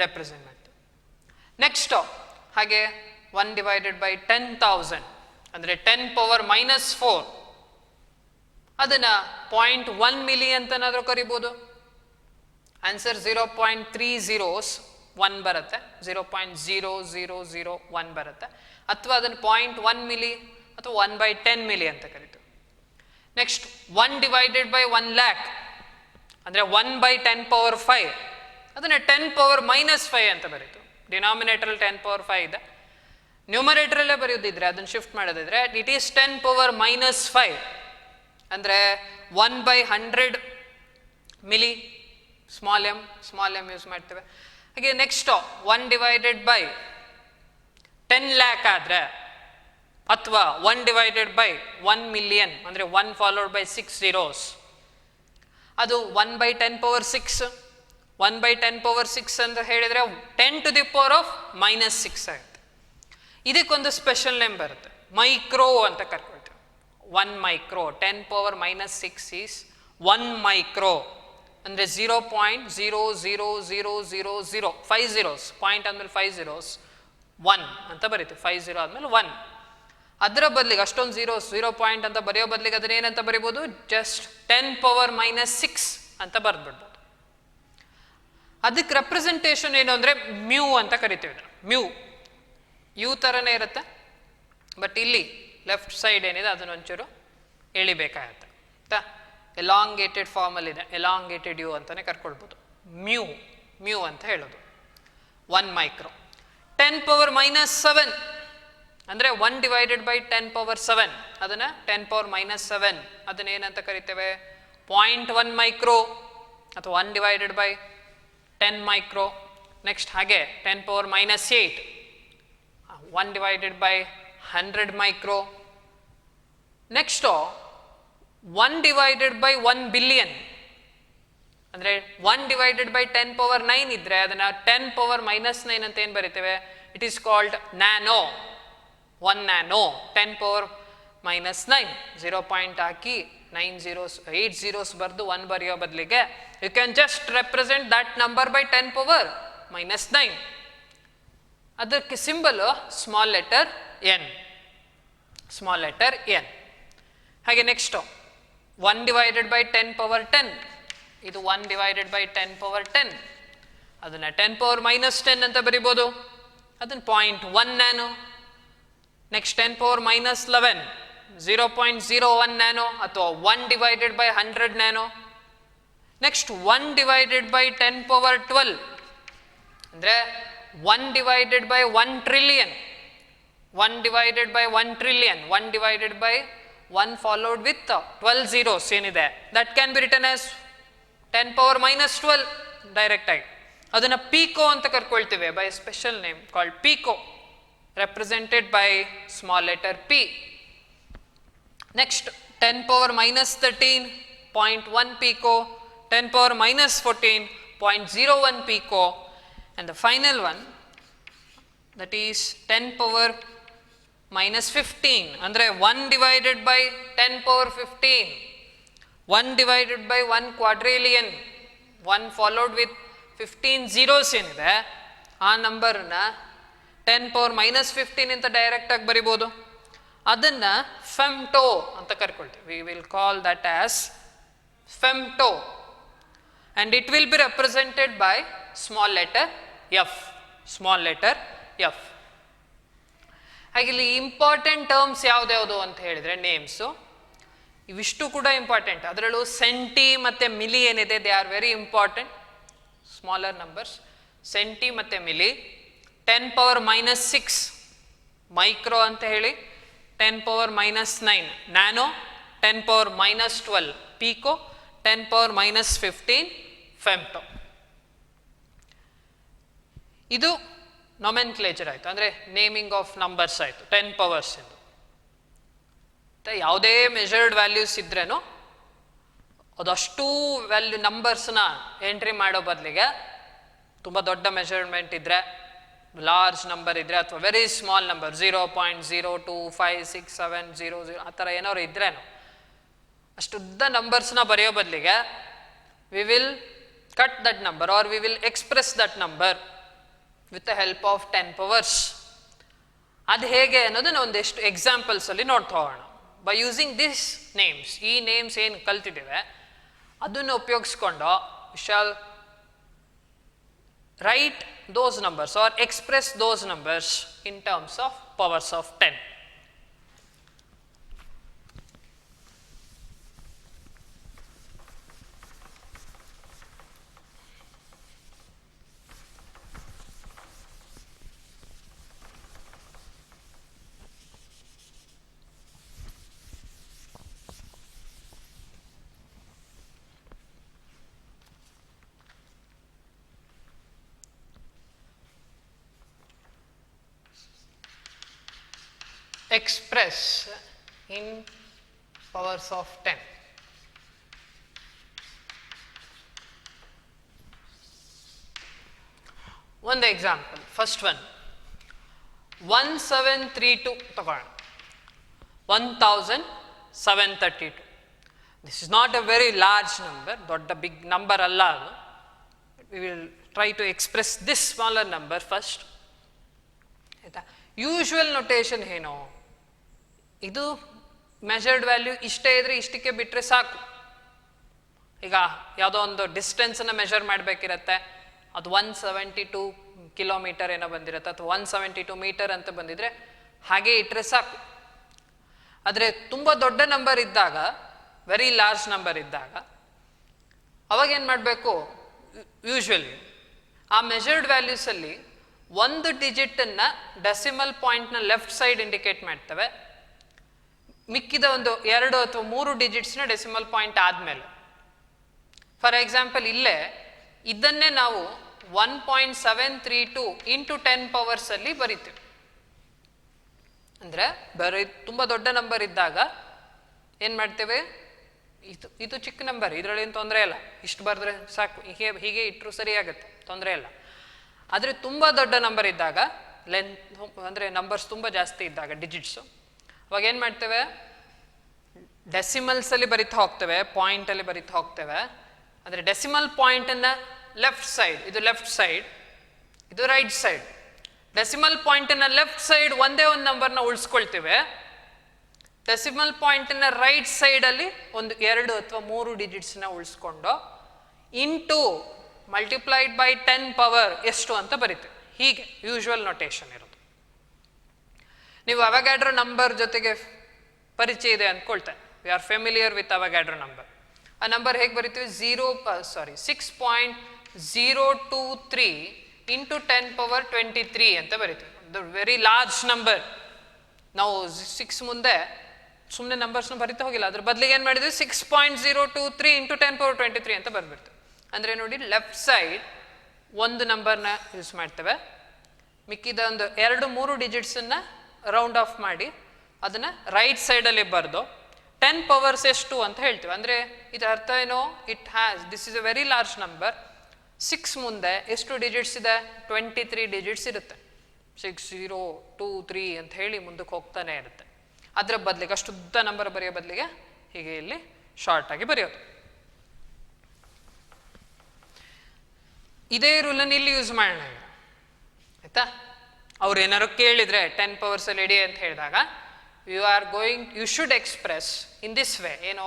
ರೆಪ್ರೆಸೆಂಟ್ ಮಾಡ್ತೀವಿ. ನೆಕ್ಸ್ಟ್ ಹಾಗೆ 1 ಡಿವೈಡೆಡ್ ಬೈ 10,000 ಅಂದರೆ 10 ಪವರ್ -4. ಅದನ್ನು 0.1 ಮಿಲಿ ಅಂತನಾದರೂ ಕರಿಬೋದು. ಆನ್ಸರ್ 0.301 ಬರುತ್ತೆ, 0.0001 ಬರುತ್ತೆ. ಅಥವಾ ಅದನ್ನು 0.1 ಮಿಲಿ ಅಥವಾ 1 ಬೈ 10 ಮಿಲಿ ಅಂತ ಕರಿತೀವಿ. ನೆಕ್ಸ್ಟ್ 1 ಡಿವೈಡೆಡ್ ಬೈ 1 lakh ಅಂದರೆ 1 by 10 power 5, ಅದನ್ನು 10 power minus 5 ಅಂತ ಬರೀತು. ಡಿನಾಮಿನೇಟರಲ್ಲಿ 10 power 5 ಇದೆ, ನ್ಯೂಮರೇಟರಲ್ಲೇ ಬರೆಯೋದಿದ್ರೆ ಅದನ್ನು ಶಿಫ್ಟ್ ಮಾಡೋದಿದ್ರೆ ಇಟ್ ಈಸ್ 10 power minus 5 ಅಂದರೆ 1 by 100 milli, small m use ಮಾಡ್ತೇವೆ. ಹಾಗೆ ನೆಕ್ಸ್ಟ್ 1 ಡಿವೈಡೆಡ್ ಬೈ 10 lakh ಆದರೆ, ಅಥವಾ 1 ಡಿವೈಡೆಡ್ ಬೈ 1 million ಅಂದರೆ 1 ಫಾಲೋಡ್ ಬೈ 6 zeros, ಅದು 1 by 10 power 6. 1 by 10 power 6 ಅಂತ ಹೇಳಿದರೆ 10 to the power of minus 6 ಆಗುತ್ತೆ. ಇದಕ್ಕೊಂದು ಸ್ಪೆಷಲ್ ನೇಮ್ ಬರುತ್ತೆ, ಮೈಕ್ರೋ ಅಂತ ಕರ್ಕೊಳ್ತೇವೆ. 1 micro, 10 power minus 6 is 1 micro ಅಂದರೆ 0.00000, 5 zeros, ಪಾಯಿಂಟ್ ಆದಮೇಲೆ 5 zeros, 1 ಅಂತ ಬರೀತೀವಿ. 5 0 ಆದಮೇಲೆ 1. ಅದರ ಬದಲಿಗೆ ಅಷ್ಟೊಂದು ಝೀರೋ ಪಾಯಿಂಟ್ ಅಂತ ಬರೆಯೋ ಬದಲಿಗೆ ಅದನ್ನ ಏನಂತ ಬರೀಬೋದು, ಜಸ್ಟ್ 10 power minus 6 ಅಂತ ಬರೆದ್ಬಿಡ್ಬೋದು. ಅದಕ್ಕೆ ರೆಪ್ರೆಸೆಂಟೇಷನ್ ಏನು ಅಂದರೆ ಮ್ಯೂ ಅಂತ ಕರಿತೀವಿ. ಮ್ಯೂ ಯು ಥರನೇ ಇರುತ್ತೆ, ಬಟ್ ಇಲ್ಲಿ ಲೆಫ್ಟ್ ಸೈಡ್ ಏನಿದೆ ಅದನ್ನ ಒಂಚೂರು ಎಳಿಬೇಕಾಗತ್ತೆ ಆಯ್ತಾ. ಎಲಾಂಗೇಟೆಡ್ ಫಾರ್ಮಲ್ಲಿದೆ, ಎಲಾಂಗೇಟೆಡ್ ಯು ಅಂತಲೇ ಕರ್ಕೊಳ್ಬೋದು. ಮ್ಯೂ ಅಂತ ಹೇಳೋದು 1 micro. 10 power minus 7 ಅಂದರೆ 1 ಡಿವೈಡೆಡ್ ಬೈ 10 power 7, ಅದನ್ನು 10 power minus 7 ಅದನ್ನ ಏನಂತ ಕರಿತೇವೆ, 0.1 micro ಅಥವಾ 1 ಡಿವೈಡೆಡ್ ಬೈ 10 micro. ನೆಕ್ಸ್ಟ್ ಹಾಗೆ 10 power minus 8, 1 divided by 100 micro. Next 1 divided by 1 billion ಅಂದರೆ 1 ಡಿವೈಡೆಡ್ ಬೈ 10 power 9 ಇದ್ದರೆ ಅದನ್ನು 10 power minus 9 ಅಂತ ಏನು ಬರಿತೇವೆ, it is called nano. 1 nano, 10 power minus 9, 0 point ಹಾಕಿ 9 zeros 8 zeros ಬರೆದು 1 ಬರೆಯೋ ಬದಲಿಗೆ you can just represent that number by 10 power minus 9. ಅದಕ್ಕೆ ಸಿಂಬಲ್ ಸ್ಮಾಲ್ ಲೆಟರ್ ಎನ್. ಹಾಗೆ ನೆಕ್ಸ್ಟ್ 1 ಡಿವೈಡೆಡ್ ಬೈ 10 power 10, ಇದು 1 ಡಿವೈಡೆಡ್ ಬೈ 10 power 10, ಅದನ್ನು 10 power minus 10 ಅಂತ ಬರಿಬೋದು, ಅದನ್ನು 0.1 nano. Next 10 power minus 11, 0.01 nano ಅಥವಾ 1 divided by 100 nano. Next 1 divided by 10 power 12 ಅಂದರೆ 1 divided by 1 trillion, 1 divided by 1 trillion, 1 divided by 1 followed with 12 zeros ಏನಿದೆ, that can be written as 10 power minus 12 direct ಆಗಿ. ಅದನ್ನು pico ಅಂತ ಕರ್ಕೊಳ್ತೇವೆ by special name called pico, represented by small letter p. Next 10 power minus 13, 0.1 pico, 10 power minus 14, 0.01 pico, and the final one that is 10 power minus 15 ಅಂದರೆ 1 divided by 10 power 15, 1 divided by 1 quadrillion, 1 followed with 15 zeros ಏನಿದೆ ಆ ನಂಬರ್ನ 10 power minus 15 ಅಂತ direct ಆಗಿ ಬರಿಬೋದು. ಅದನ್ನು femto ಅಂತ ಕರ್ಕೊಳ್ತೀವಿ. We will call that as femto and it will be represented by small letter f. ಹಾಗೆ ಇಲ್ಲಿ ಇಂಪಾರ್ಟೆಂಟ್ ಟರ್ಮ್ಸ್ ಯಾವ್ದ್ಯಾವುದು ಅಂತ ಹೇಳಿದರೆ ನೇಮ್ಸು ಇವಿಷ್ಟು ಕೂಡ ಇಂಪಾರ್ಟೆಂಟ್. ಅದರಲ್ಲೂ ಸೆಂಟಿ ಮತ್ತು ಮಿಲಿ ಏನಿದೆ they are very important. Smaller numbers centi ಮತ್ತು ಮಿಲಿ. 10 power minus 6 ಮೈಕ್ರೋ ಅಂತ ಹೇಳಿ, 10 power minus 9 nano, 10 power minus 12 pico, 10 power minus 15 femto. ಇದು ನೊಮೆನ್ಕ್ಲೇಚರ್ ಆಯಿತು, ಅಂದರೆ ನೇಮಿಂಗ್ ಆಫ್ ನಂಬರ್ಸ್ ಆಯಿತು 10 powers ಇಂದು. ಯಾವುದೇ ಮೆಜರ್ಡ್ ವ್ಯಾಲ್ಯೂಸ್ ಇದ್ರೇನು ಅದಷ್ಟು ನಂಬರ್ಸ್ನ ಎಂಟ್ರಿ ಮಾಡೋ ಬದಲಿಗೆ ತುಂಬ ದೊಡ್ಡ ಮೆಜರ್ಮೆಂಟ್ ಇದ್ದರೆ, ಲಾರ್ಜ್ ನಂಬರ್ ಇದ್ದರೆ ಅಥವಾ ವೆರಿ ಸ್ಮಾಲ್ ನಂಬರ್ 0.0256700 ಆ ಥರ ಏನಾದ್ರು ಇದ್ರೇನು ಅಷ್ಟುದ್ದ ನಂಬರ್ಸ್ನ ಬರೆಯೋ ಬದಲಿಗೆ we will cut that number or we will express that number with the help of 10 powers. ಅದು ಹೇಗೆ ಅನ್ನೋದನ್ನ ಒಂದೆಷ್ಟು ಎಕ್ಸಾಂಪಲ್ಸಲ್ಲಿ ನೋಡ್ತಾ ಹೋಗೋಣ. ಬೈ ಯೂಸಿಂಗ್ ದಿಸ್ ನೇಮ್ಸ್, ಈ ನೇಮ್ಸ್ ಏನು ಕಲ್ತಿದ್ದೇವೆ ಅದನ್ನು ಉಪಯೋಗಿಸ್ಕೊಂಡು we shall write those numbers or express those numbers in terms of powers of 10. express in powers of 10. One example, first one 1732 ತಗೋಣ 1732. This is not a very large number, ದೊಡ್ಡ big number ಅಲ್ಲ ಅದು. We will try to express this smaller number first. ಆಯ್ತಾ, usual notation ಏನು, ಇದು measured value ಇಷ್ಟೇ ಇದ್ರೆ ಇಷ್ಟಕ್ಕೆ ಬಿಟ್ಟರೆ ಸಾಕು. ಈಗ ಯಾವುದೋ ಒಂದು ಡಿಸ್ಟೆನ್ಸನ್ನು ಮೆಜರ್ ಮಾಡಬೇಕಿರತ್ತೆ, ಅದು 172 ಕಿಲೋಮೀಟರ್ ಏನೋ ಬಂದಿರುತ್ತೆ ಅಥವಾ 172 ಮೀಟರ್ ಅಂತ ಬಂದಿದ್ರೆ ಹಾಗೆ ಇಟ್ಟರೆ ಸಾಕು. ಆದರೆ ತುಂಬ ದೊಡ್ಡ ನಂಬರ್ ಇದ್ದಾಗ, ವೆರಿ ಲಾರ್ಜ್ ನಂಬರ್ ಇದ್ದಾಗ ಅವಾಗೇನು ಮಾಡಬೇಕು, ಯೂಶ್ವಲಿ ಆ ಮೆಜರ್ಡ್ ವ್ಯಾಲ್ಯೂಸಲ್ಲಿ ಒಂದು ಡಿಜಿಟನ್ನು ಡೆಸಿಮಲ್ ಪಾಯಿಂಟ್ನ ಲೆಫ್ಟ್ ಸೈಡ್ ಇಂಡಿಕೇಟ್ ಮಾಡ್ತವೆ, ಮಿಕ್ಕಿದ ಒಂದು 2 ಅಥವಾ 3 ಡಿಜಿಟ್ಸ್ನ ಡೆಸಿಮಲ್ ಪಾಯಿಂಟ್ ಆದಮೇಲೆ. ಫಾರ್ ಎಕ್ಸಾಂಪಲ್ ಇಲ್ಲೇ ಇದನ್ನೇ ನಾವು 1.732 ಇಂಟು 10 ಪವರ್ಸಲ್ಲಿ ಬರಿತೀವಿ. ಅಂದರೆ ತುಂಬ ದೊಡ್ಡ ನಂಬರ್ ಇದ್ದಾಗ ಏನು ಮಾಡ್ತೇವೆ, ಇದು ಚಿಕ್ಕ ನಂಬರ್, ಇದರಲ್ಲೇನು ತೊಂದರೆ ಇಲ್ಲ, ಇಷ್ಟು ಬರೆದ್ರೆ ಸಾಕು, ಹೀಗೆ ಇಟ್ಟರು ಸರಿಯಾಗುತ್ತೆ, ತೊಂದರೆ ಇಲ್ಲ. ಆದರೆ ತುಂಬ ದೊಡ್ಡ ನಂಬರ್ ಇದ್ದಾಗ, ಅಂದರೆ ನಂಬರ್ಸ್ ತುಂಬ ಜಾಸ್ತಿ ಇದ್ದಾಗ ಡಿಜಿಟ್ಸು, ಅವಾಗ ಏನು ಮಾಡ್ತೇವೆ, ಡೆಸಿಮಲ್ಸಲ್ಲಿ ಬರಿತಾ ಹೋಗ್ತೇವೆ, ಪಾಯಿಂಟಲ್ಲಿ ಬರಿತಾ ಹೋಗ್ತೇವೆ. ಅಂದರೆ ಡೆಸಿಮಲ್ ಪಾಯಿಂಟನ್ನು ಲೆಫ್ಟ್ ಸೈಡ್, ಇದು ಲೆಫ್ಟ್ ಸೈಡ್, ಇದು ರೈಟ್ ಸೈಡ್. ಡೆಸಿಮಲ್ ಪಾಯಿಂಟನ್ನು ಲೆಫ್ಟ್ ಸೈಡ್ ಒಂದೇ ಒಂದು ನಂಬರ್ನ ಉಳಿಸ್ಕೊಳ್ತೇವೆ, ಡೆಸಿಮಲ್ ಪಾಯಿಂಟನ್ನು ರೈಟ್ ಸೈಡಲ್ಲಿ ಒಂದು 2 ಅಥವಾ 3 ಡಿಜಿಟ್ಸ್ನ ಉಳಿಸ್ಕೊಂಡು ಇಂಟು ಮಲ್ಟಿಪ್ಲೈಡ್ ಬೈ 10 ಪವರ್ ಎಷ್ಟು ಅಂತ ಬರೀತೇವೆ. ಹೀಗೆ ಯೂಶುವಲ್ ನೊಟೇಷನ್ ಇರೋದು. ನೀವು ಅವಗ್ಯಾಡ್ರೋ ನಂಬರ್ ಜೊತೆಗೆ ಪರಿಚಯ ಇದೆ ಅಂದ್ಕೊಳ್ತೇನೆ. We are familiar with Avogadro number. ಆ ನಂಬರ್ ಹೇಗೆ ಬರಿತೀವಿ, 6.023 ಇಂಟು 10 ಪವರ್ 23 ಅಂತ ಬರಿತೀವಿ. Very large number. ನಾವು 6 ಮುಂದೆ ಸುಮ್ಮನೆ ನಂಬರ್ಸ್ನ ಬರಿತಾ ಹೋಗಿಲ್ಲ, ಅದ್ರ ಬದಲಿಗೆ ಏನು ಮಾಡಿದ್ವಿ, 6.023 ಇಂಟು 10 ಪವರ್ 23 ಅಂತ ಬರ್ಬಿಡ್ತೀವಿ. ಅಂದರೆ ನೋಡಿ, ಲೆಫ್ಟ್ ಸೈಡ್ ಒಂದು ನಂಬರ್ನ ಯೂಸ್ ಮಾಡ್ತೇವೆ, ಮಿಕ್ಕಿದ ಒಂದು 2-3 ಡಿಜಿಟ್ಸನ್ನು ರೌಂಡ್ ಆಫ್ ಮಾಡಿ ಅದನ್ನು ರೈಟ್ ಸೈಡಲ್ಲಿ ಬರೆದು 10 ಪವರ್ಸ್ ಎಷ್ಟು ಅಂತ ಹೇಳ್ತೀವಿ. ಅಂದರೆ ಇದರ ಅರ್ಥ ಏನೋ, this is A very large number. 6 ಮುಂದೆ ಎಷ್ಟು ಡಿಜಿಟ್ಸ್ ಇದೆ, 23 ಡಿಜಿಟ್ಸ್ ಇರುತ್ತೆ. 6023 ಅಂತ ಹೇಳಿ ಮುಂದಕ್ಕೆ ಹೋಗ್ತಾನೆ ಇರುತ್ತೆ. ಅದರ ಬದಲಿಗೆ ಅಷ್ಟು ಉದ್ದ ನಂಬರ್ ಬರೆಯೋ ಬದಲಿಗೆ ಹೀಗೆ ಇಲ್ಲಿ ಶಾರ್ಟ್ ಆಗಿ ಬರೆಯೋದು. ಇದೇ ರೂಲನ್ನು ಇಲ್ಲಿ ಯೂಸ್ ಮಾಡೋಣ ಆಯ್ತಾ. ಅವ್ರು ಏನಾದ್ರು ಕೇಳಿದ್ರೆ 10 ಪವರ್ಸಲ್ಲಿ ಇಡಿ ಅಂತ ಹೇಳಿದಾಗ you should express in this way, ಏನು,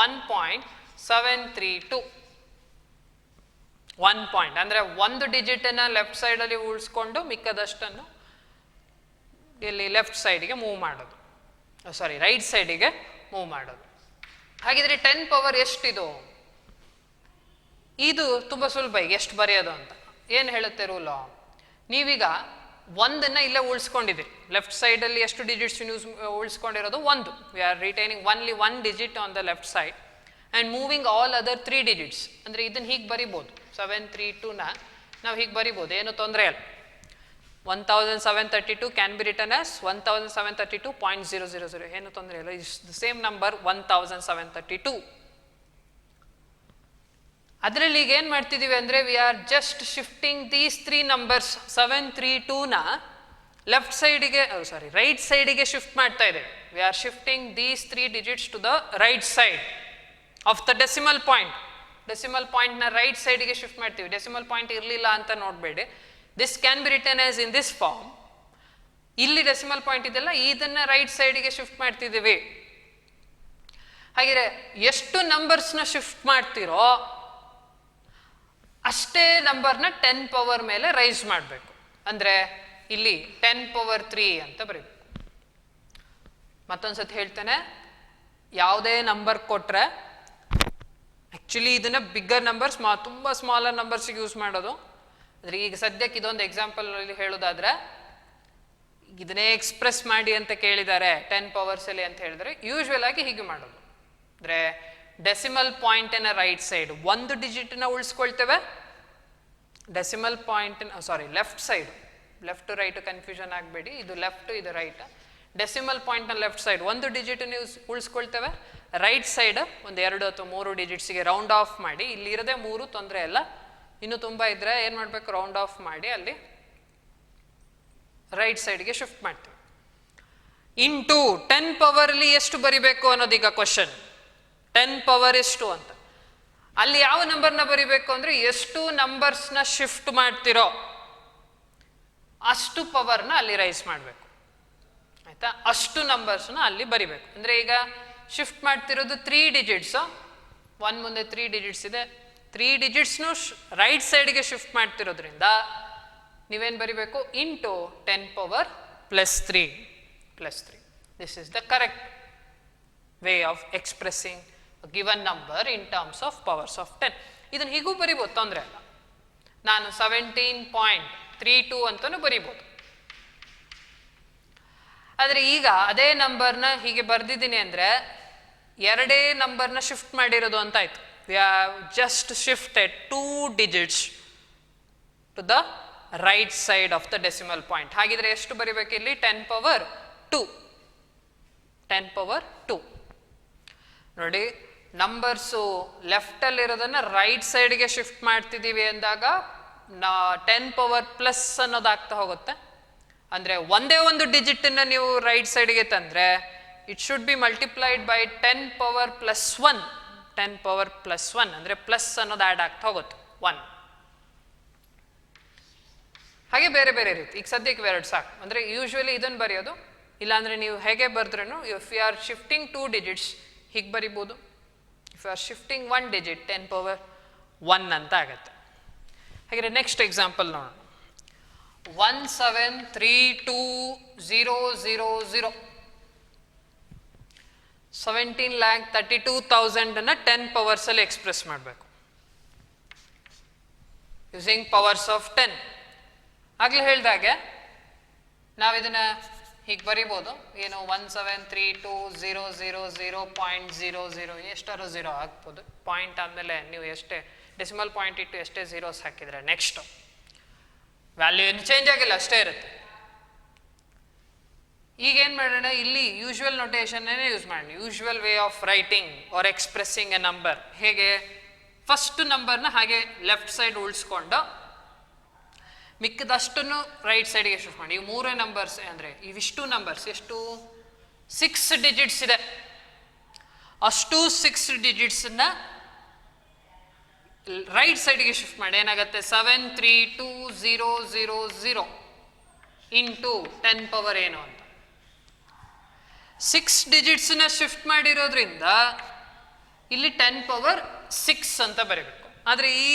1.732. 1 ಪಾಯಿಂಟ್ ಅಂದರೆ ಒಂದು ಡಿಜಿಟನ್ನು ಲೆಫ್ಟ್ ಸೈಡಲ್ಲಿ ಉಳಿಸ್ಕೊಂಡು ಮಿಕ್ಕದಷ್ಟನ್ನು ಇಲ್ಲಿ ಲೆಫ್ಟ್ ಸೈಡಿಗೆ ಮೂವ್ ಮಾಡೋದು, ಸಾರಿ ರೈಟ್ ಸೈಡಿಗೆ ಮೂವ್ ಮಾಡೋದು. ಹಾಗಿದ್ರೆ 10 ಪವರ್ ಎಷ್ಟಿದು, ಇದು ತುಂಬ ಸುಲಭ. ಈಗ ಎಷ್ಟು ಬರೆಯೋದು ಅಂತ ಏನು ಹೇಳುತ್ತೆ ರೂಲು, ನೀವೀಗ ಒಂದನ್ನು ಇಲ್ಲೇ ಉಳಿಸ್ಕೊಂಡಿದ್ದೀರಿ, ಲೆಫ್ಟ್ ಸೈಡಲ್ಲಿ ಎಷ್ಟು ಡಿಜಿಟ್ಸ್ ಉಳಿಸ್ಕೊಂಡಿರೋದು 1. We are retaining only 1 digit on the left side and moving all other 3 digits. ಅಂದರೆ ಇದನ್ನು ಹೀಗೆ ಬರಿಬೋದು, 732ನ ನಾವು ಹೀಗೆ ಬರಿಬೋದು, ಏನು ತೊಂದರೆ ಇಲ್ಲ. 1732 ಕ್ಯಾನ್ ಬಿ ರಿಟರ್ನ್ ಆಸ್ 1732.000, ಏನು ತೊಂದರೆ ಇಲ್ಲ. Is the same number 1732. ಅದರಲ್ಲಿ ಈಗ ಏನು ಮಾಡ್ತಿದ್ದೀವಿ ಅಂದರೆ, we are just shifting these 3 numbers 732ನ ಲೆಫ್ಟ್ ಸೈಡಿಗೆ, ಸಾರಿ ರೈಟ್ ಸೈಡಿಗೆ ಶಿಫ್ಟ್ ಮಾಡ್ತಾ ಇದ್ದೇವೆ. We are shifting these 3 digits to the right side of the decimal point. Decimal ಪಾಯಿಂಟ್ನ ರೈಟ್ ಸೈಡಿಗೆ ಶಿಫ್ಟ್ ಮಾಡ್ತೀವಿ. ಡೆಸಿಮಲ್ ಪಾಯಿಂಟ್ ಇರಲಿಲ್ಲ ಅಂತ ನೋಡಬೇಡಿ, this can be return as in this form. ಇಲ್ಲಿ ಡೆಸಿಮಲ್ ಪಾಯಿಂಟ್ ಇದೆಲ್ಲ, ಇದನ್ನು ರೈಟ್ ಸೈಡಿಗೆ ಶಿಫ್ಟ್ ಮಾಡ್ತಿದ್ದೀವಿ. ಹಾಗೆ ಎಷ್ಟು ನಂಬರ್ಸ್ನ ಶಿಫ್ಟ್ ಮಾಡ್ತಿರೋ ಅಷ್ಟೇ ನಂಬರ್ನ 10 ಪವರ್ ಮೇಲೆ ರೈಸ್ ಮಾಡಬೇಕು. ಅಂದರೆ ಇಲ್ಲಿ 10 ಪವರ್ 3 ಅಂತ ಬರೀಬೇಕು. ಮತ್ತೊಂದು ಸತಿ ಹೇಳ್ತೇನೆ, ಯಾವುದೇ ನಂಬರ್ ಕೊಟ್ಟರೆ ಆ್ಯಕ್ಚುಲಿ ಇದನ್ನು ಬಿಗ್ಗರ್ ನಂಬರ್ಸ್, ತುಂಬ ಸ್ಮಾಲರ್ ನಂಬರ್ಸಿಗೆ ಯೂಸ್ ಮಾಡೋದು. ಅಂದರೆ ಈಗ ಸದ್ಯಕ್ಕೆ ಇದೊಂದು ಎಕ್ಸಾಂಪಲ್ನಲ್ಲಿ ಹೇಳೋದಾದರೆ, ಇದನ್ನೇ ಎಕ್ಸ್ಪ್ರೆಸ್ ಮಾಡಿ ಅಂತ ಕೇಳಿದ್ದಾರೆ 10 ಪವರ್ಸಲ್ಲಿ ಅಂತ ಹೇಳಿದ್ರೆ ಯೂಶ್ವಲ್ ಆಗಿ ಹೀಗೆ ಮಾಡೋದು. ಅಂದರೆ ಡೆಸಿಮಲ್ ಪಾಯಿಂಟಿನ ರೈಟ್ ಸೈಡ್ ಒಂದು ಡಿಜಿಟನ್ನ ಉಳಿಸ್ಕೊಳ್ತೇವೆ, ಡೆಸಿಮಲ್ ಪಾಯಿಂಟಿನ left side, left to right confusion ಆಗಬೇಡಿ, ಇದು ಲೆಫ್ಟ್ ಇದು ರೈಟ್. ಡೆಸಿಮಲ್ ಪಾಯಿಂಟ್ನ ಲೆಫ್ಟ್ ಸೈಡ್ ಒಂದು ಡಿಜಿಟ್ ನೀವು ಉಳಿಸ್ಕೊಳ್ತೇವೆ, ರೈಟ್ ಸೈಡ್ ಒಂದು 2 ಅಥವಾ 3 ಡಿಜಿಟ್ಸ್ಗೆ ರೌಂಡ್ ಆಫ್ ಮಾಡಿ, ಇಲ್ಲಿ ಇರದೆ 3 ತೊಂದರೆ ಇಲ್ಲ, ಇನ್ನೂ ತುಂಬ ಇದ್ರೆ ಏನು ಮಾಡಬೇಕು, ರೌಂಡ್ ಆಫ್ ಮಾಡಿ ಅಲ್ಲಿ ರೈಟ್ ಸೈಡ್ಗೆ ಶಿಫ್ಟ್ ಮಾಡ್ತೀವಿ. ಇಂಟು 10 ಪವರ್ಲಿ ಎಷ್ಟು ಬರಿಬೇಕು ಅನ್ನೋದೀಗ ಕ್ವಶನ್. 10 ಪವರ್ ಎಷ್ಟು ಅಂತ, ಅಲ್ಲಿ ಯಾವ ನಂಬರ್ನ ಬರಿಬೇಕು ಅಂದ್ರೆ ಎಷ್ಟು ನಂಬರ್ಸ್ನ ಶಿಫ್ಟ್ ಮಾಡ್ತಿರೋ ಅಷ್ಟು ಪವರ್ನ ಅಲ್ಲಿ ರೈಸ್ ಮಾಡಬೇಕು, ಆಯ್ತಾ? ಅಷ್ಟು ನಂಬರ್ಸ್ನ ಅಲ್ಲಿ ಬರಿಬೇಕು. ಅಂದ್ರೆ ಈಗ ಶಿಫ್ಟ್ ಮಾಡ್ತಿರೋದು 3 ಡಿಜಿಟ್ಸ್, 1 ಮುಂದೆ 3 ಡಿಜಿಟ್ಸ್ ಇದೆ, 3 ಡಿಜಿಟ್ಸ್ನು ರೈಟ್ ಸೈಡ್ಗೆ ಶಿಫ್ಟ್ ಮಾಡ್ತಿರೋದ್ರಿಂದ ನೀವೇನು ಬರಿಬೇಕು, into 10 power plus 3. This is the correct way of expressing a given number in terms of powers of 10. ಇದನ್ನು ಹೀಗೂ ಬರಿಬೋದು, ತೊಂದರೆ ಅಲ್ಲ. ನಾನು 17.32 ಅಂತಲೂ ಬರಿಬೋದು. ಆದರೆ ಈಗ ಅದೇ ನಂಬರ್ನ ಹೀಗೆ ಬರ್ದಿದ್ದೀನಿ ಅಂದರೆ 2 ನಂಬರ್ನ ಶಿಫ್ಟ್ ಮಾಡಿರೋದು ಅಂತ ಆಯ್ತು. We have just shifted 2 digits to the right side of the decimal point. ಹಾಗಿದ್ರೆ ಎಷ್ಟು ಬರಿಬೇಕು ಇಲ್ಲಿ? 10 ಪವರ್ 2. 10 ಪವರ್ 2 ನೋಡಿ, ನಂಬರ್ಸು ಲೆಫ್ಟಲ್ಲಿರೋದನ್ನು ರೈಟ್ ಸೈಡ್ಗೆ ಶಿಫ್ಟ್ ಮಾಡ್ತಿದ್ದೀವಿ ಅಂದಾಗ 10 ಪವರ್ ಪ್ಲಸ್ ಅನ್ನೋದಾಗ್ತಾ ಹೋಗುತ್ತೆ. ಅಂದರೆ ಒಂದೇ ಒಂದು ಡಿಜಿಟನ್ನು ನೀವು ರೈಟ್ ಸೈಡ್ಗೆ ತಂದರೆ it should be multiplied by 10 power plus 1. 10 power plus 1 ಅಂದರೆ ಪ್ಲಸ್ ಅನ್ನೋದು ಆ್ಯಡ್ ಆಗ್ತಾ ಹೋಗುತ್ತೆ 1. ಹಾಗೆ ಬೇರೆ ಬೇರೆ ರೀತಿ. ಈಗ ಸದ್ಯಕ್ಕೆ 2 ಸಾಕು. ಅಂದರೆ ಯೂಶ್ವಲಿ ಇದನ್ನು ಬರೆಯೋದು, ಇಲ್ಲಾಂದರೆ ನೀವು ಹೇಗೆ ಬರೆದ್ರೂ if you are shifting 2 digits ಹೀಗೆ ಬರಿಬೋದು. If you are shifting 1 digit 10 power 1 ಅಂತ ಆಗುತ್ತೆ. ಹಾಗೆ ನೆಕ್ಸ್ಟ್ ಎಕ್ಸಾಂಪಲ್ ನೋಡೋಣ. 1732,000 17,32,000 10 ಪವರ್ಸ್ ಅಲ್ಲಿ ಎಕ್ಸ್ಪ್ರೆಸ್ ಮಾಡಬೇಕು ಯೂಸಿಂಗ್ ಪವರ್ಸ್ ಆಫ್ 10. ಆಗ್ಲೇ ಹೇಳ್ದಾಗೆ ನಾವು ಇದನ್ನ ಹೀಗೆ ಬರಿಬೋದು, ಏನು 1732,000.00 ಎಷ್ಟಾರು 0 ಹಾಕ್ಬೋದು. ಪಾಯಿಂಟ್ ಆದಮೇಲೆ ನೀವು ಎಷ್ಟೇ ಡೆಸಿಮಲ್ ಪಾಯಿಂಟ್ ಇಟ್ಟು ಎಷ್ಟೇ ಝೀರೋಸ್ ಹಾಕಿದ್ರೆ ನೆಕ್ಸ್ಟ್ ವ್ಯಾಲ್ಯೂ ಏನು ಚೇಂಜ್ ಆಗಿಲ್ಲ, ಅಷ್ಟೇ ಇರುತ್ತೆ. ಈಗೇನು ಮಾಡೋಣ, ಇಲ್ಲಿ ಯೂಶ್ವಲ್ ನೊಟೇಷನ್ನೇ ಯೂಸ್ ಮಾಡೋಣ. Usual way of writing or expressing a number. ಹೇಗೆ, ಫಸ್ಟ್ ನಂಬರ್ನ ಹಾಗೆ ಲೆಫ್ಟ್ ಸೈಡ್ ಉಳಿಸ್ಕೊಂಡು ಮಿಕ್ಕದಷ್ಟನ್ನು ರೈಟ್ ಸೈಡ್ಗೆ ಶಿಫ್ಟ್ ಮಾಡಿ. ಇವು 3 ನಂಬರ್ಸ್ ಅಂದರೆ ಇವಿಷ್ಟು ನಂಬರ್ಸ್ ಎಷ್ಟು 6 digits ಇದೆ, ಅಷ್ಟು 6 digitsನ ರೈಟ್ ಸೈಡ್ಗೆ ಶಿಫ್ಟ್ ಮಾಡಿ. ಏನಾಗುತ್ತೆ, 732,000 ಇಂಟು 10 ಪವರ್ ಏನು ಅಂತ 6 digitsನ ಶಿಫ್ಟ್ ಮಾಡಿರೋದ್ರಿಂದ ಇಲ್ಲಿ 10 ಪವರ್ 6 ಅಂತ ಬರೀಬೇಕು. ಆದರೆ ಈ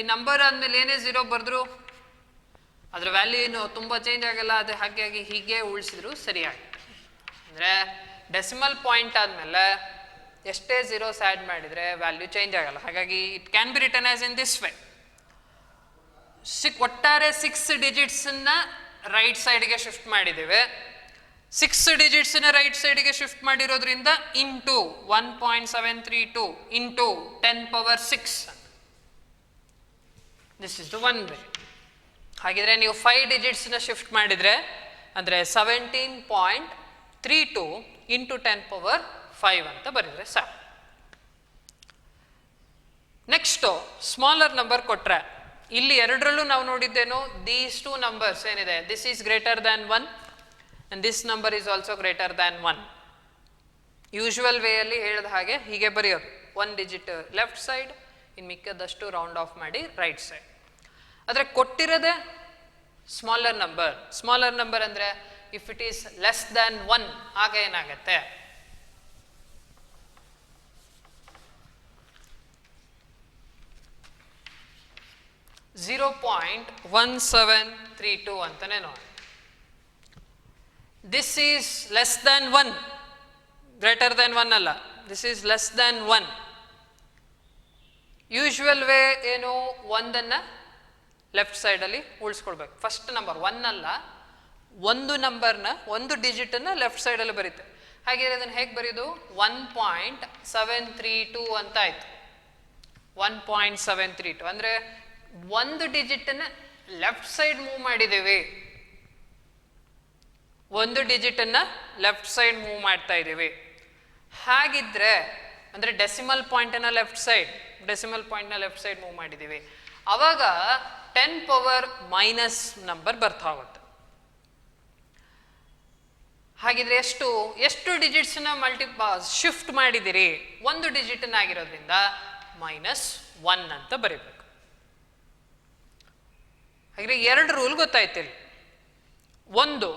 ಈ ನಂಬರ್ ಆದಮೇಲೆ ಏನೇ 0 ಬರೆದ್ರು ಅದರ ವ್ಯಾಲ್ಯೂ ಏನು ತುಂಬ ಚೇಂಜ್ ಆಗಲ್ಲ, ಅದು ಹಾಗಾಗಿ ಹೀಗೆ ಉಳಿಸಿದ್ರು ಸರಿಯಾಗಿ. ಅಂದರೆ ಡೆಸಿಮಲ್ ಪಾಯಿಂಟ್ ಆದಮೇಲೆ ಎಷ್ಟೇ ಝೀರೋಸ್ ಆ್ಯಡ್ ಮಾಡಿದರೆ ವ್ಯಾಲ್ಯೂ ಚೇಂಜ್ ಆಗಲ್ಲ. ಹಾಗಾಗಿ it can be return as in this way. ಒಟ್ಟಾರೆ 6 digitsನ ರೈಟ್ ಸೈಡ್ಗೆ ಶಿಫ್ಟ್ ಮಾಡಿದ್ದೇವೆ. 6 digitsನ ರೈಟ್ ಸೈಡ್ಗೆ ಶಿಫ್ಟ್ ಮಾಡಿರೋದ್ರಿಂದ into 1.732 into 10 power 6. This is the one way. ಹಾಗಿದ್ರೆ ನೀವು 5 digitsನ ಶಿಫ್ಟ್ ಮಾಡಿದರೆ ಅಂದರೆ 17.32 ಇಂಟು 10 ಪವರ್ 5 ಅಂತ ಬರೆದರೆ ಸಾಕು. ನೆಕ್ಸ್ಟು ಸ್ಮಾಲರ್ ನಂಬರ್ ಕೊಟ್ಟರೆ ಇಲ್ಲಿ ಎರಡರಲ್ಲೂ ನಾವು ನೋಡಿದ್ದೇನು, ದೀಸ್ 2 ನಂಬರ್ಸ್ ಏನಿದೆ, this is greater than 1 and this number is also greater than 1. Usual ವೇಯಲ್ಲಿ ಹೇಳಿದ ಹಾಗೆ ಹೀಗೆ ಬರೆಯೋದು, 1 digit ಲೆಫ್ಟ್ ಸೈಡ್, ಇನ್ನು ಮಿಕ್ಕದಷ್ಟು ರೌಂಡ್ ಆಫ್ ಮಾಡಿ ರೈಟ್ ಸೈಡ್. ಆದರೆ ಕೊಟ್ಟಿರೋದೆ ಸ್ಮಾಲರ್ ನಂಬರ್ ಅಂದರೆ if it is less than 1 ಆಗ ಏನಾಗುತ್ತೆ, 0.1732 ಅಂತಾನೆ ನೋಡಿ. This is less than 1, greater than 1 ಅಲ್ಲ, this is less than 1. Usual way ಏನು, 1ಅನ್ನು ಲೆಫ್ಟ್ ಸೈಡಲ್ಲಿ ಉಳಿಸ್ಕೊಳ್ಬೇಕು. ಫಸ್ಟ್ ನಂಬರ್ 1 ಅಲ್ಲ, ಒಂದು ನಂಬರ್ನ ಒಂದು ಡಿಜಿಟನ್ನು ಲೆಫ್ಟ್ ಸೈಡಲ್ಲಿ ಬರೀತೆ. ಹಾಗೆ ಅದನ್ನು ಹೇಗೆ ಬರೆಯೋದು, 1.732 ಅಂತ ಆಯಿತು. 1.732 ಅಂದರೆ ಒಂದು ಡಿಜಿಟನ್ನು ಲೆಫ್ಟ್ ಸೈಡ್ ಮೂವ್ ಮಾಡಿದ್ದೇವೆ. ಒಂದು ಡಿಜಿಟನ್ನು ಲೆಫ್ಟ್ ಸೈಡ್ ಮೂವ್ ಮಾಡ್ತಾ ಇದ್ದೀವಿ. ಹಾಗಿದ್ರೆ ಅಂದರೆ ಡೆಸಿಮಲ್ ಪಾಯಿಂಟನ್ನು ಲೆಫ್ಟ್ ಸೈಡ್ ಮೂವ್ ಮಾಡಿದ್ದೀವಿ. ಅವಾಗ 10 ಪವರ್ ಮೈನಸ್ ನಂಬರ್ ಬರ್ತಾ ಹೋಗುತ್ತೆ. ಹಾಗಿದ್ರೆ ಎಷ್ಟು ಡಿಜಿಟ್ಸ್ನ ಶಿಫ್ಟ್ ಮಾಡಿದಿರಿ? ಒಂದು ಡಿಜಿಟನ್ನ ಆಗಿರೋದ್ರಿಂದ -1 ಅಂತ ಬರೀಬೇಕು. ಹಾಗೆ 2 ರೂಲ್ ಗೊತ್ತಾಯ್ತಿಲ್ಲ. ಒಂದು,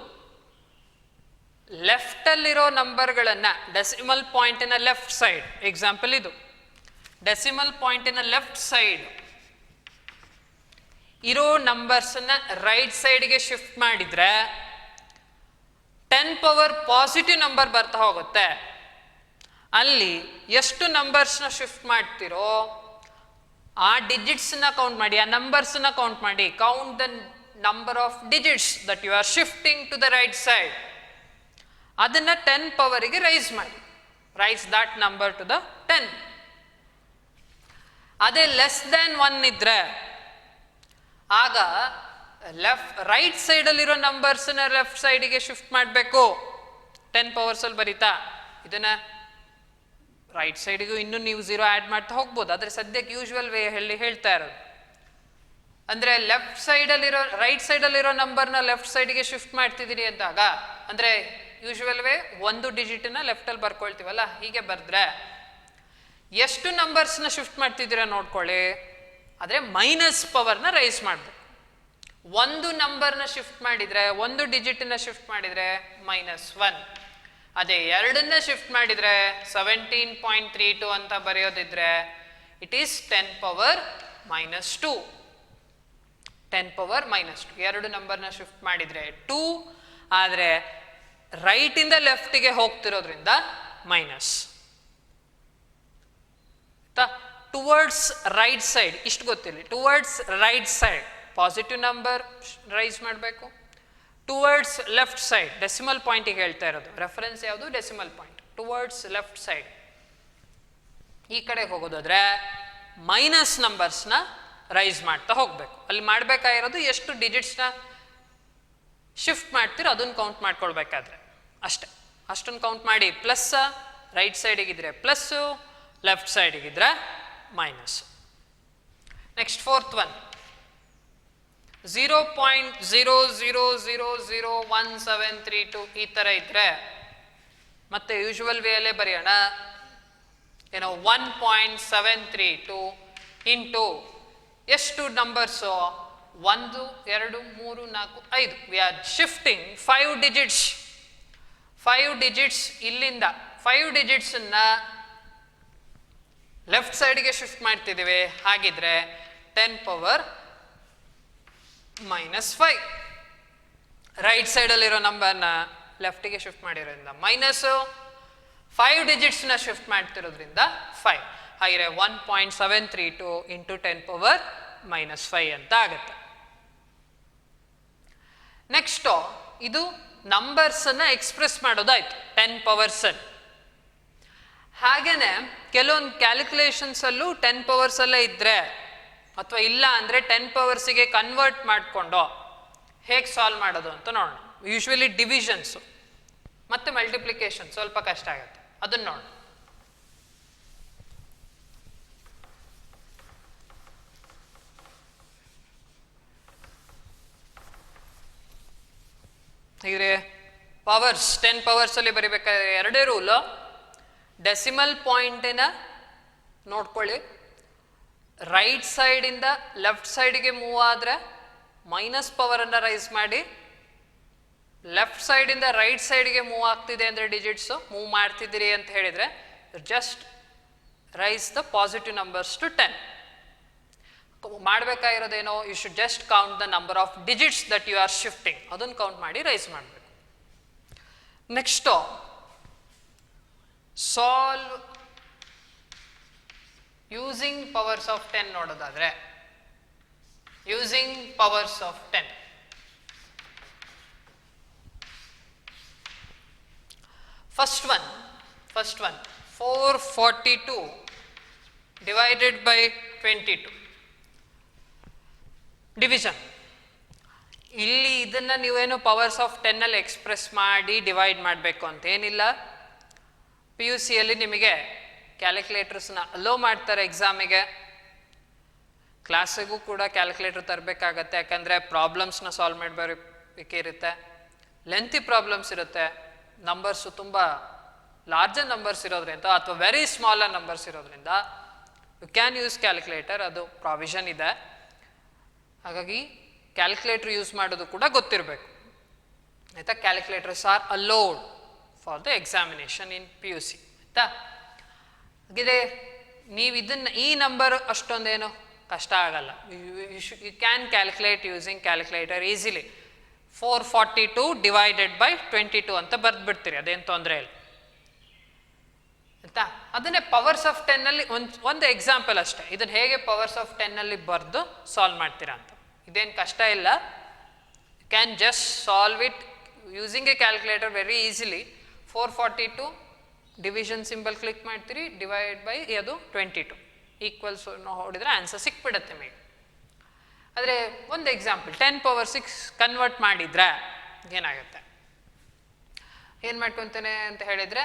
ಲೆಫ್ಟ್ ಅಲ್ಲಿರೋ ನಂಬರ್ಗಳನ್ನ ಡೆಸಿಮಲ್ ಪಾಯಿಂಟಿನ ಲೆಫ್ಟ್ ಸೈಡ್, ಎಕ್ಸಾಂಪಲ್ ಇದು ಡೆಸಿಮಲ್ ಪಾಯಿಂಟಿನ ಲೆಫ್ಟ್ ಸೈಡ್ ಇರೋ ನಂಬರ್ಸನ್ನ ರೈಟ್ ಸೈಡ್ಗೆ ಶಿಫ್ಟ್ ಮಾಡಿದ್ರೆ 10 ಪವರ್ ಪಾಸಿಟಿವ್ ನಂಬರ್ ಬರ್ತಾ ಹೋಗುತ್ತೆ. ಅಲ್ಲಿ ಎಷ್ಟು ನಂಬರ್ಸ್ನ ಶಿಫ್ಟ್ ಮಾಡ್ತಿರೋ ಆ ಡಿಜಿಟ್ಸ್ನ ಕೌಂಟ್ ಮಾಡಿ, ಆ ನಂಬರ್ಸ್ನ ಕೌಂಟ್ ಮಾಡಿ. Count the number of digits that you are shifting to the right side. ಅದನ್ನ 10 ಪವರಿಗೆ ರೈಸ್ ಮಾಡಿ. Raise that number to the 10. ಅದೇ ಲೆಸ್ ದ್ಯಾನ್ 1 ಇದ್ರೆ ಆಗ ರೈಟ್ ಸೈಡಲ್ಲಿರೋ ನಂಬರ್ಸ್ನ ಲೆಫ್ಟ್ ಸೈಡಿಗೆ ಶಿಫ್ಟ್ ಮಾಡಬೇಕು. 10 ಪವರ್ಸಲ್ಲಿ ಬರೀತಾ ಇದನ್ನ ರೈಟ್ ಸೈಡಿಗೂ ಇನ್ನೂ ನೀವು 0 ಆ್ಯಡ್ ಮಾಡ್ತಾ ಹೋಗ್ಬೋದು. ಆದರೆ ಸದ್ಯಕ್ಕೆ ಯೂಶುವಲ್ ವೇ ಹೇಳ್ತಾ ಇರೋದು ಅಂದರೆ ರೈಟ್ ಸೈಡಲ್ಲಿರೋ ನಂಬರ್ನ ಲೆಫ್ಟ್ ಸೈಡ್ಗೆ ಶಿಫ್ಟ್ ಮಾಡ್ತಿದ್ದೀರಿ ಅಂದಾಗ, ಅಂದರೆ ಯೂಶುವಲ್ ವೇ ಒಂದು ಡಿಜಿಟನ್ನ ಲೆಫ್ಟಲ್ಲಿ ಬರ್ಕೊಳ್ತೀವಲ್ಲ, ಹೀಗೆ ಬರೆದ್ರೆ ಎಷ್ಟು ನಂಬರ್ಸ್ನ ಶಿಫ್ಟ್ ಮಾಡ್ತಿದ್ದೀರಾ ನೋಡ್ಕೊಳ್ಳಿ. ಆದರೆ ಮೈನಸ್ ಪವರ್ನ ರೈಸ್ ಮಾಡಬೇಕು. ಒಂದು ನಂಬರ್ನ ಶಿಫ್ಟ್ ಮಾಡಿದರೆ, ಒಂದು ಡಿಜಿಟನ್ನ ಶಿಫ್ಟ್ ಮಾಡಿದರೆ -1. ಅದೇ 2ನ್ನ ಶಿಫ್ಟ್ ಮಾಡಿದರೆ 17.32 ಅಂತ ಬರೆಯೋದಿದ್ರೆ ಇಟ್ ಈಸ್ 10 ಪವರ್ -2. 10 ಪವರ್ -2. 2 ನಂಬರ್ನ ಶಿಫ್ಟ್ ಮಾಡಿದರೆ 2, ಆದರೆ ರೈಟ್ ಇಂದ ಲೆಫ್ಟಿಗೆ ಹೋಗ್ತಿರೋದ್ರಿಂದ ಮೈನಸ್. ಟುವರ್ಡ್ಸ್ ರೈಟ್ ಸೈಡ್ ಇಷ್ಟು ಗೊತ್ತಿಲ್ಲ. Towards right side positive number raise ಮಾಡಬೇಕು. ಟುವರ್ಡ್ಸ್ ಲೆಫ್ಟ್ ಸೈಡ್ ಡೆಸಿಮಲ್ ಪಾಯಿಂಟಿಗೆ ಹೇಳ್ತಾ ಇರೋದು, ರೆಫರೆನ್ಸ್ ಯಾವುದು? Decimal point. Towards left side ಈ ಕಡೆ ಹೋಗೋದಾದ್ರೆ ಮೈನಸ್ ನಂಬರ್ಸ್ನ ರೈಸ್ ಮಾಡ್ತಾ ಹೋಗ್ಬೇಕು. ಅಲ್ಲಿ ಮಾಡಬೇಕಾಗಿರೋದು ಎಷ್ಟು ಡಿಜಿಟ್ಸ್ನ ಶಿಫ್ಟ್ ಮಾಡ್ತೀರೋ ಅದನ್ನು ಕೌಂಟ್ ಮಾಡ್ಕೊಳ್ಬೇಕಾದ್ರೆ ಅಷ್ಟೇ. ಅಷ್ಟನ್ನು ಕೌಂಟ್ ಮಾಡಿ. ಪ್ಲಸ್ ರೈಟ್ ಸೈಡಿಗಿದ್ರೆ ಪ್ಲಸ್ಸು, ಲೆಫ್ಟ್ ಸೈಡಿಗಿದ್ರೆ ಮೈನಸ್. ನೆಕ್ಸ್ಟ್ 4th ಒನ್ 0.00001732 ಈ ಥರ ಇದ್ರೆ ಮತ್ತೆ ಯೂಶುವಲ್ ವೇಯಲ್ಲೇ ಬರೆಯೋಣ. 1.732 ಇಂಟು ಎಷ್ಟು numbers? 1 2 3 4 5. V are shifting 5 digits. 5 digits ಇಲ್ಲಿಂದ 5 ಡಿಜಿಟ್ಸನ್ನ ಲೆಫ್ಟ್ ಸೈಡ್ಗೆ ಶಿಫ್ಟ್ ಮಾಡ್ತಿದ್ದೀವಿ. ಹಾಗಿದ್ರೆ 10 ಪವರ್ -5. ರೈಟ್ ಸೈಡಲ್ಲಿರೋ ನಂಬರ್ನ ಲೆಫ್ಟಿಗೆ ಶಿಫ್ಟ್ ಮಾಡಿರೋದ್ರಿಂದ -5 ಡಿಜಿಟ್ಸ್ನ ಶಿಫ್ಟ್ ಮಾಡ್ತಿರೋದ್ರಿಂದ 5. ಹಾಗೆ 1.732 ಇಂಟು 10 ಪವರ್ -5 ಅಂತ ಆಗುತ್ತೆ. ನೆಕ್ಸ್ಟು ಇದು ನಂಬರ್ಸನ್ನು ಎಕ್ಸ್ಪ್ರೆಸ್ ಮಾಡೋದಾಯ್ತು 10 ಪವರ್ಸಲ್ಲಿ. ಹಾಗೇನೆ ಕೆಲವೊಂದು ಕ್ಯಾಲ್ಕುಲೇಷನ್ಸಲ್ಲೂ 10 ಪವರ್ಸಲ್ಲೇ ಇದ್ದರೆ ಅಥವಾ ಇಲ್ಲ ಅಂದರೆ 10 ಪವರ್ಸಿಗೆ ಕನ್ವರ್ಟ್ ಮಾಡಿಕೊಂಡು ಹೇಗೆ ಸಾಲ್ವ್ ಮಾಡೋದು ಅಂತ ನೋಡೋಣ. ಯೂಶ್ವಲಿ ಡಿವಿಷನ್ಸು ಮತ್ತು ಮಲ್ಟಿಪ್ಲಿಕೇಶನ್ ಸ್ವಲ್ಪ ಕಷ್ಟ ಆಗುತ್ತೆ, ಅದನ್ನು ನೋಡೋಣ. ಹೀಗೆ ಪವರ್ಸ್ 10 ಪವರ್ಸಲ್ಲಿ ಬರಿಬೇಕಾದ್ರೆ ಎರಡೇ ರೂಲು. ಡೆಸಿಮಲ್ ಪಾಯಿಂಟಿನ ನೋಡ್ಕೊಳ್ಳಿ, ರೈಟ್ ಸೈಡಿಂದ ಲೆಫ್ಟ್ ಸೈಡಿಗೆ ಮೂವ್ ಆದರೆ ಮೈನಸ್ ಪವರನ್ನು ರೈಸ್ ಮಾಡಿ, ಲೆಫ್ಟ್ ಸೈಡಿಂದ ರೈಟ್ ಸೈಡ್ಗೆ ಮೂವ್ ಆಗ್ತಿದೆ ಅಂದರೆ ಡಿಜಿಟ್ಸು ಮೂವ್ ಮಾಡ್ತಿದ್ದೀರಿ ಅಂತ ಹೇಳಿದರೆ just raise the positive numbers to 10. ಮಾಡಬೇಕಾಗಿರೋದೇನೋ, you should just count the number of digits that you are shifting, ಅದನ್ನು ಕೌಂಟ್ ಮಾಡಿ ರೈಸ್ ಮಾಡಬೇಕು. Next solve using powers of 10 ನೋಡೋದಾದ್ರೆ, using powers of 10 first one 442 divided by 22 division. ಇಲ್ಲಿ ಇದನ್ನ ನೀವೇನು powers of 10 ಅಲ್ಲಿ express ಮಾಡಿ ಡಿವೈಡ್ ಮಾಡಬೇಕು ಅಂತ ಏನಿಲ್ಲ. ಪಿ ಯು ಸಿಯಲ್ಲಿ ನಿಮಗೆ ಕ್ಯಾಲ್ಕುಲೇಟರ್ಸ್ನ ಅಲೋ ಮಾಡ್ತಾರೆ ಎಕ್ಸಾಮಿಗೆ. ಕ್ಲಾಸಿಗೂ ಕೂಡ ಕ್ಯಾಲ್ಕುಲೇಟರ್ ತರಬೇಕಾಗತ್ತೆ, ಯಾಕಂದರೆ ಪ್ರಾಬ್ಲಮ್ಸ್ನ ಸಾಲ್ವ್ ಮಾಡಬೇಕಿರುತ್ತೆ. ಲೆಂತಿ ಪ್ರಾಬ್ಲಮ್ಸ್ ಇರುತ್ತೆ, ನಂಬರ್ಸು ತುಂಬ ಲಾರ್ಜರ್ ನಂಬರ್ಸ್ ಇರೋದ್ರಿಂದ ಅಥವಾ ವೆರಿ ಸ್ಮಾಲರ್ ನಂಬರ್ಸ್ ಇರೋದ್ರಿಂದ ಯು ಕ್ಯಾನ್ ಯೂಸ್ ಕ್ಯಾಲ್ಕುಲೇಟರ್, ಅದು ಪ್ರಾವಿಷನ್ ಇದೆ. ಹಾಗಾಗಿ ಕ್ಯಾಲ್ಕುಲೇಟರ್ ಯೂಸ್ ಮಾಡೋದು ಕೂಡ ಗೊತ್ತಿರಬೇಕು ಆಯಿತಾ. Calculators are allowed for the examination in P U C ಆಯಿತಾ. ಹಾಗಿದೆ ನೀವು ಇದನ್ನು ಈ ನಂಬರ್ ಅಷ್ಟೊಂದೇನು ಕಷ್ಟ ಆಗಲ್ಲ. You can calculate using calculator easily. 442 divided by 22 ಅಂತ ಬರೆದ್ಬಿಡ್ತೀರಿ, ಅದೇನು ತೊಂದರೆ ಇಲ್ಲ ಆಯಿತಾ. ಅದನ್ನೇ ಪವರ್ಸ್ ಆಫ್ 10 ಅಲ್ಲಿ ಒಂದು ಎಕ್ಸಾಂಪಲ್ ಅಷ್ಟೇ, ಇದನ್ನು ಹೇಗೆ ಪವರ್ಸ್ ಆಫ್ 10 ಅಲ್ಲಿ ಬರೆದು ಸಾಲ್ವ್ ಮಾಡ್ತೀರಾ ಅಂತ. ಇದೇನು ಕಷ್ಟ ಇಲ್ಲ. You can just solve it using a calculator very easily. 442 division symbol click ಮಾಡ್ತೀರಿ, ಡಿವೈಡ್ ಬೈ ಅದು 22 ಈಕ್ವಲ್ಸ್ ಹೊಡಿದ್ರೆ ಆನ್ಸರ್ ಸಿಕ್ಬಿಡತ್ತೆ ಮೇಡಮ್. ಆದರೆ ಒಂದು ಎಕ್ಸಾಂಪಲ್ 10 ಪವರ್ 6 ಕನ್ವರ್ಟ್ ಮಾಡಿದ್ರೆ ಏನಾಗುತ್ತೆ, ಏನು ಮಾಡ್ಕೊತೇನೆ ಅಂತ ಹೇಳಿದರೆ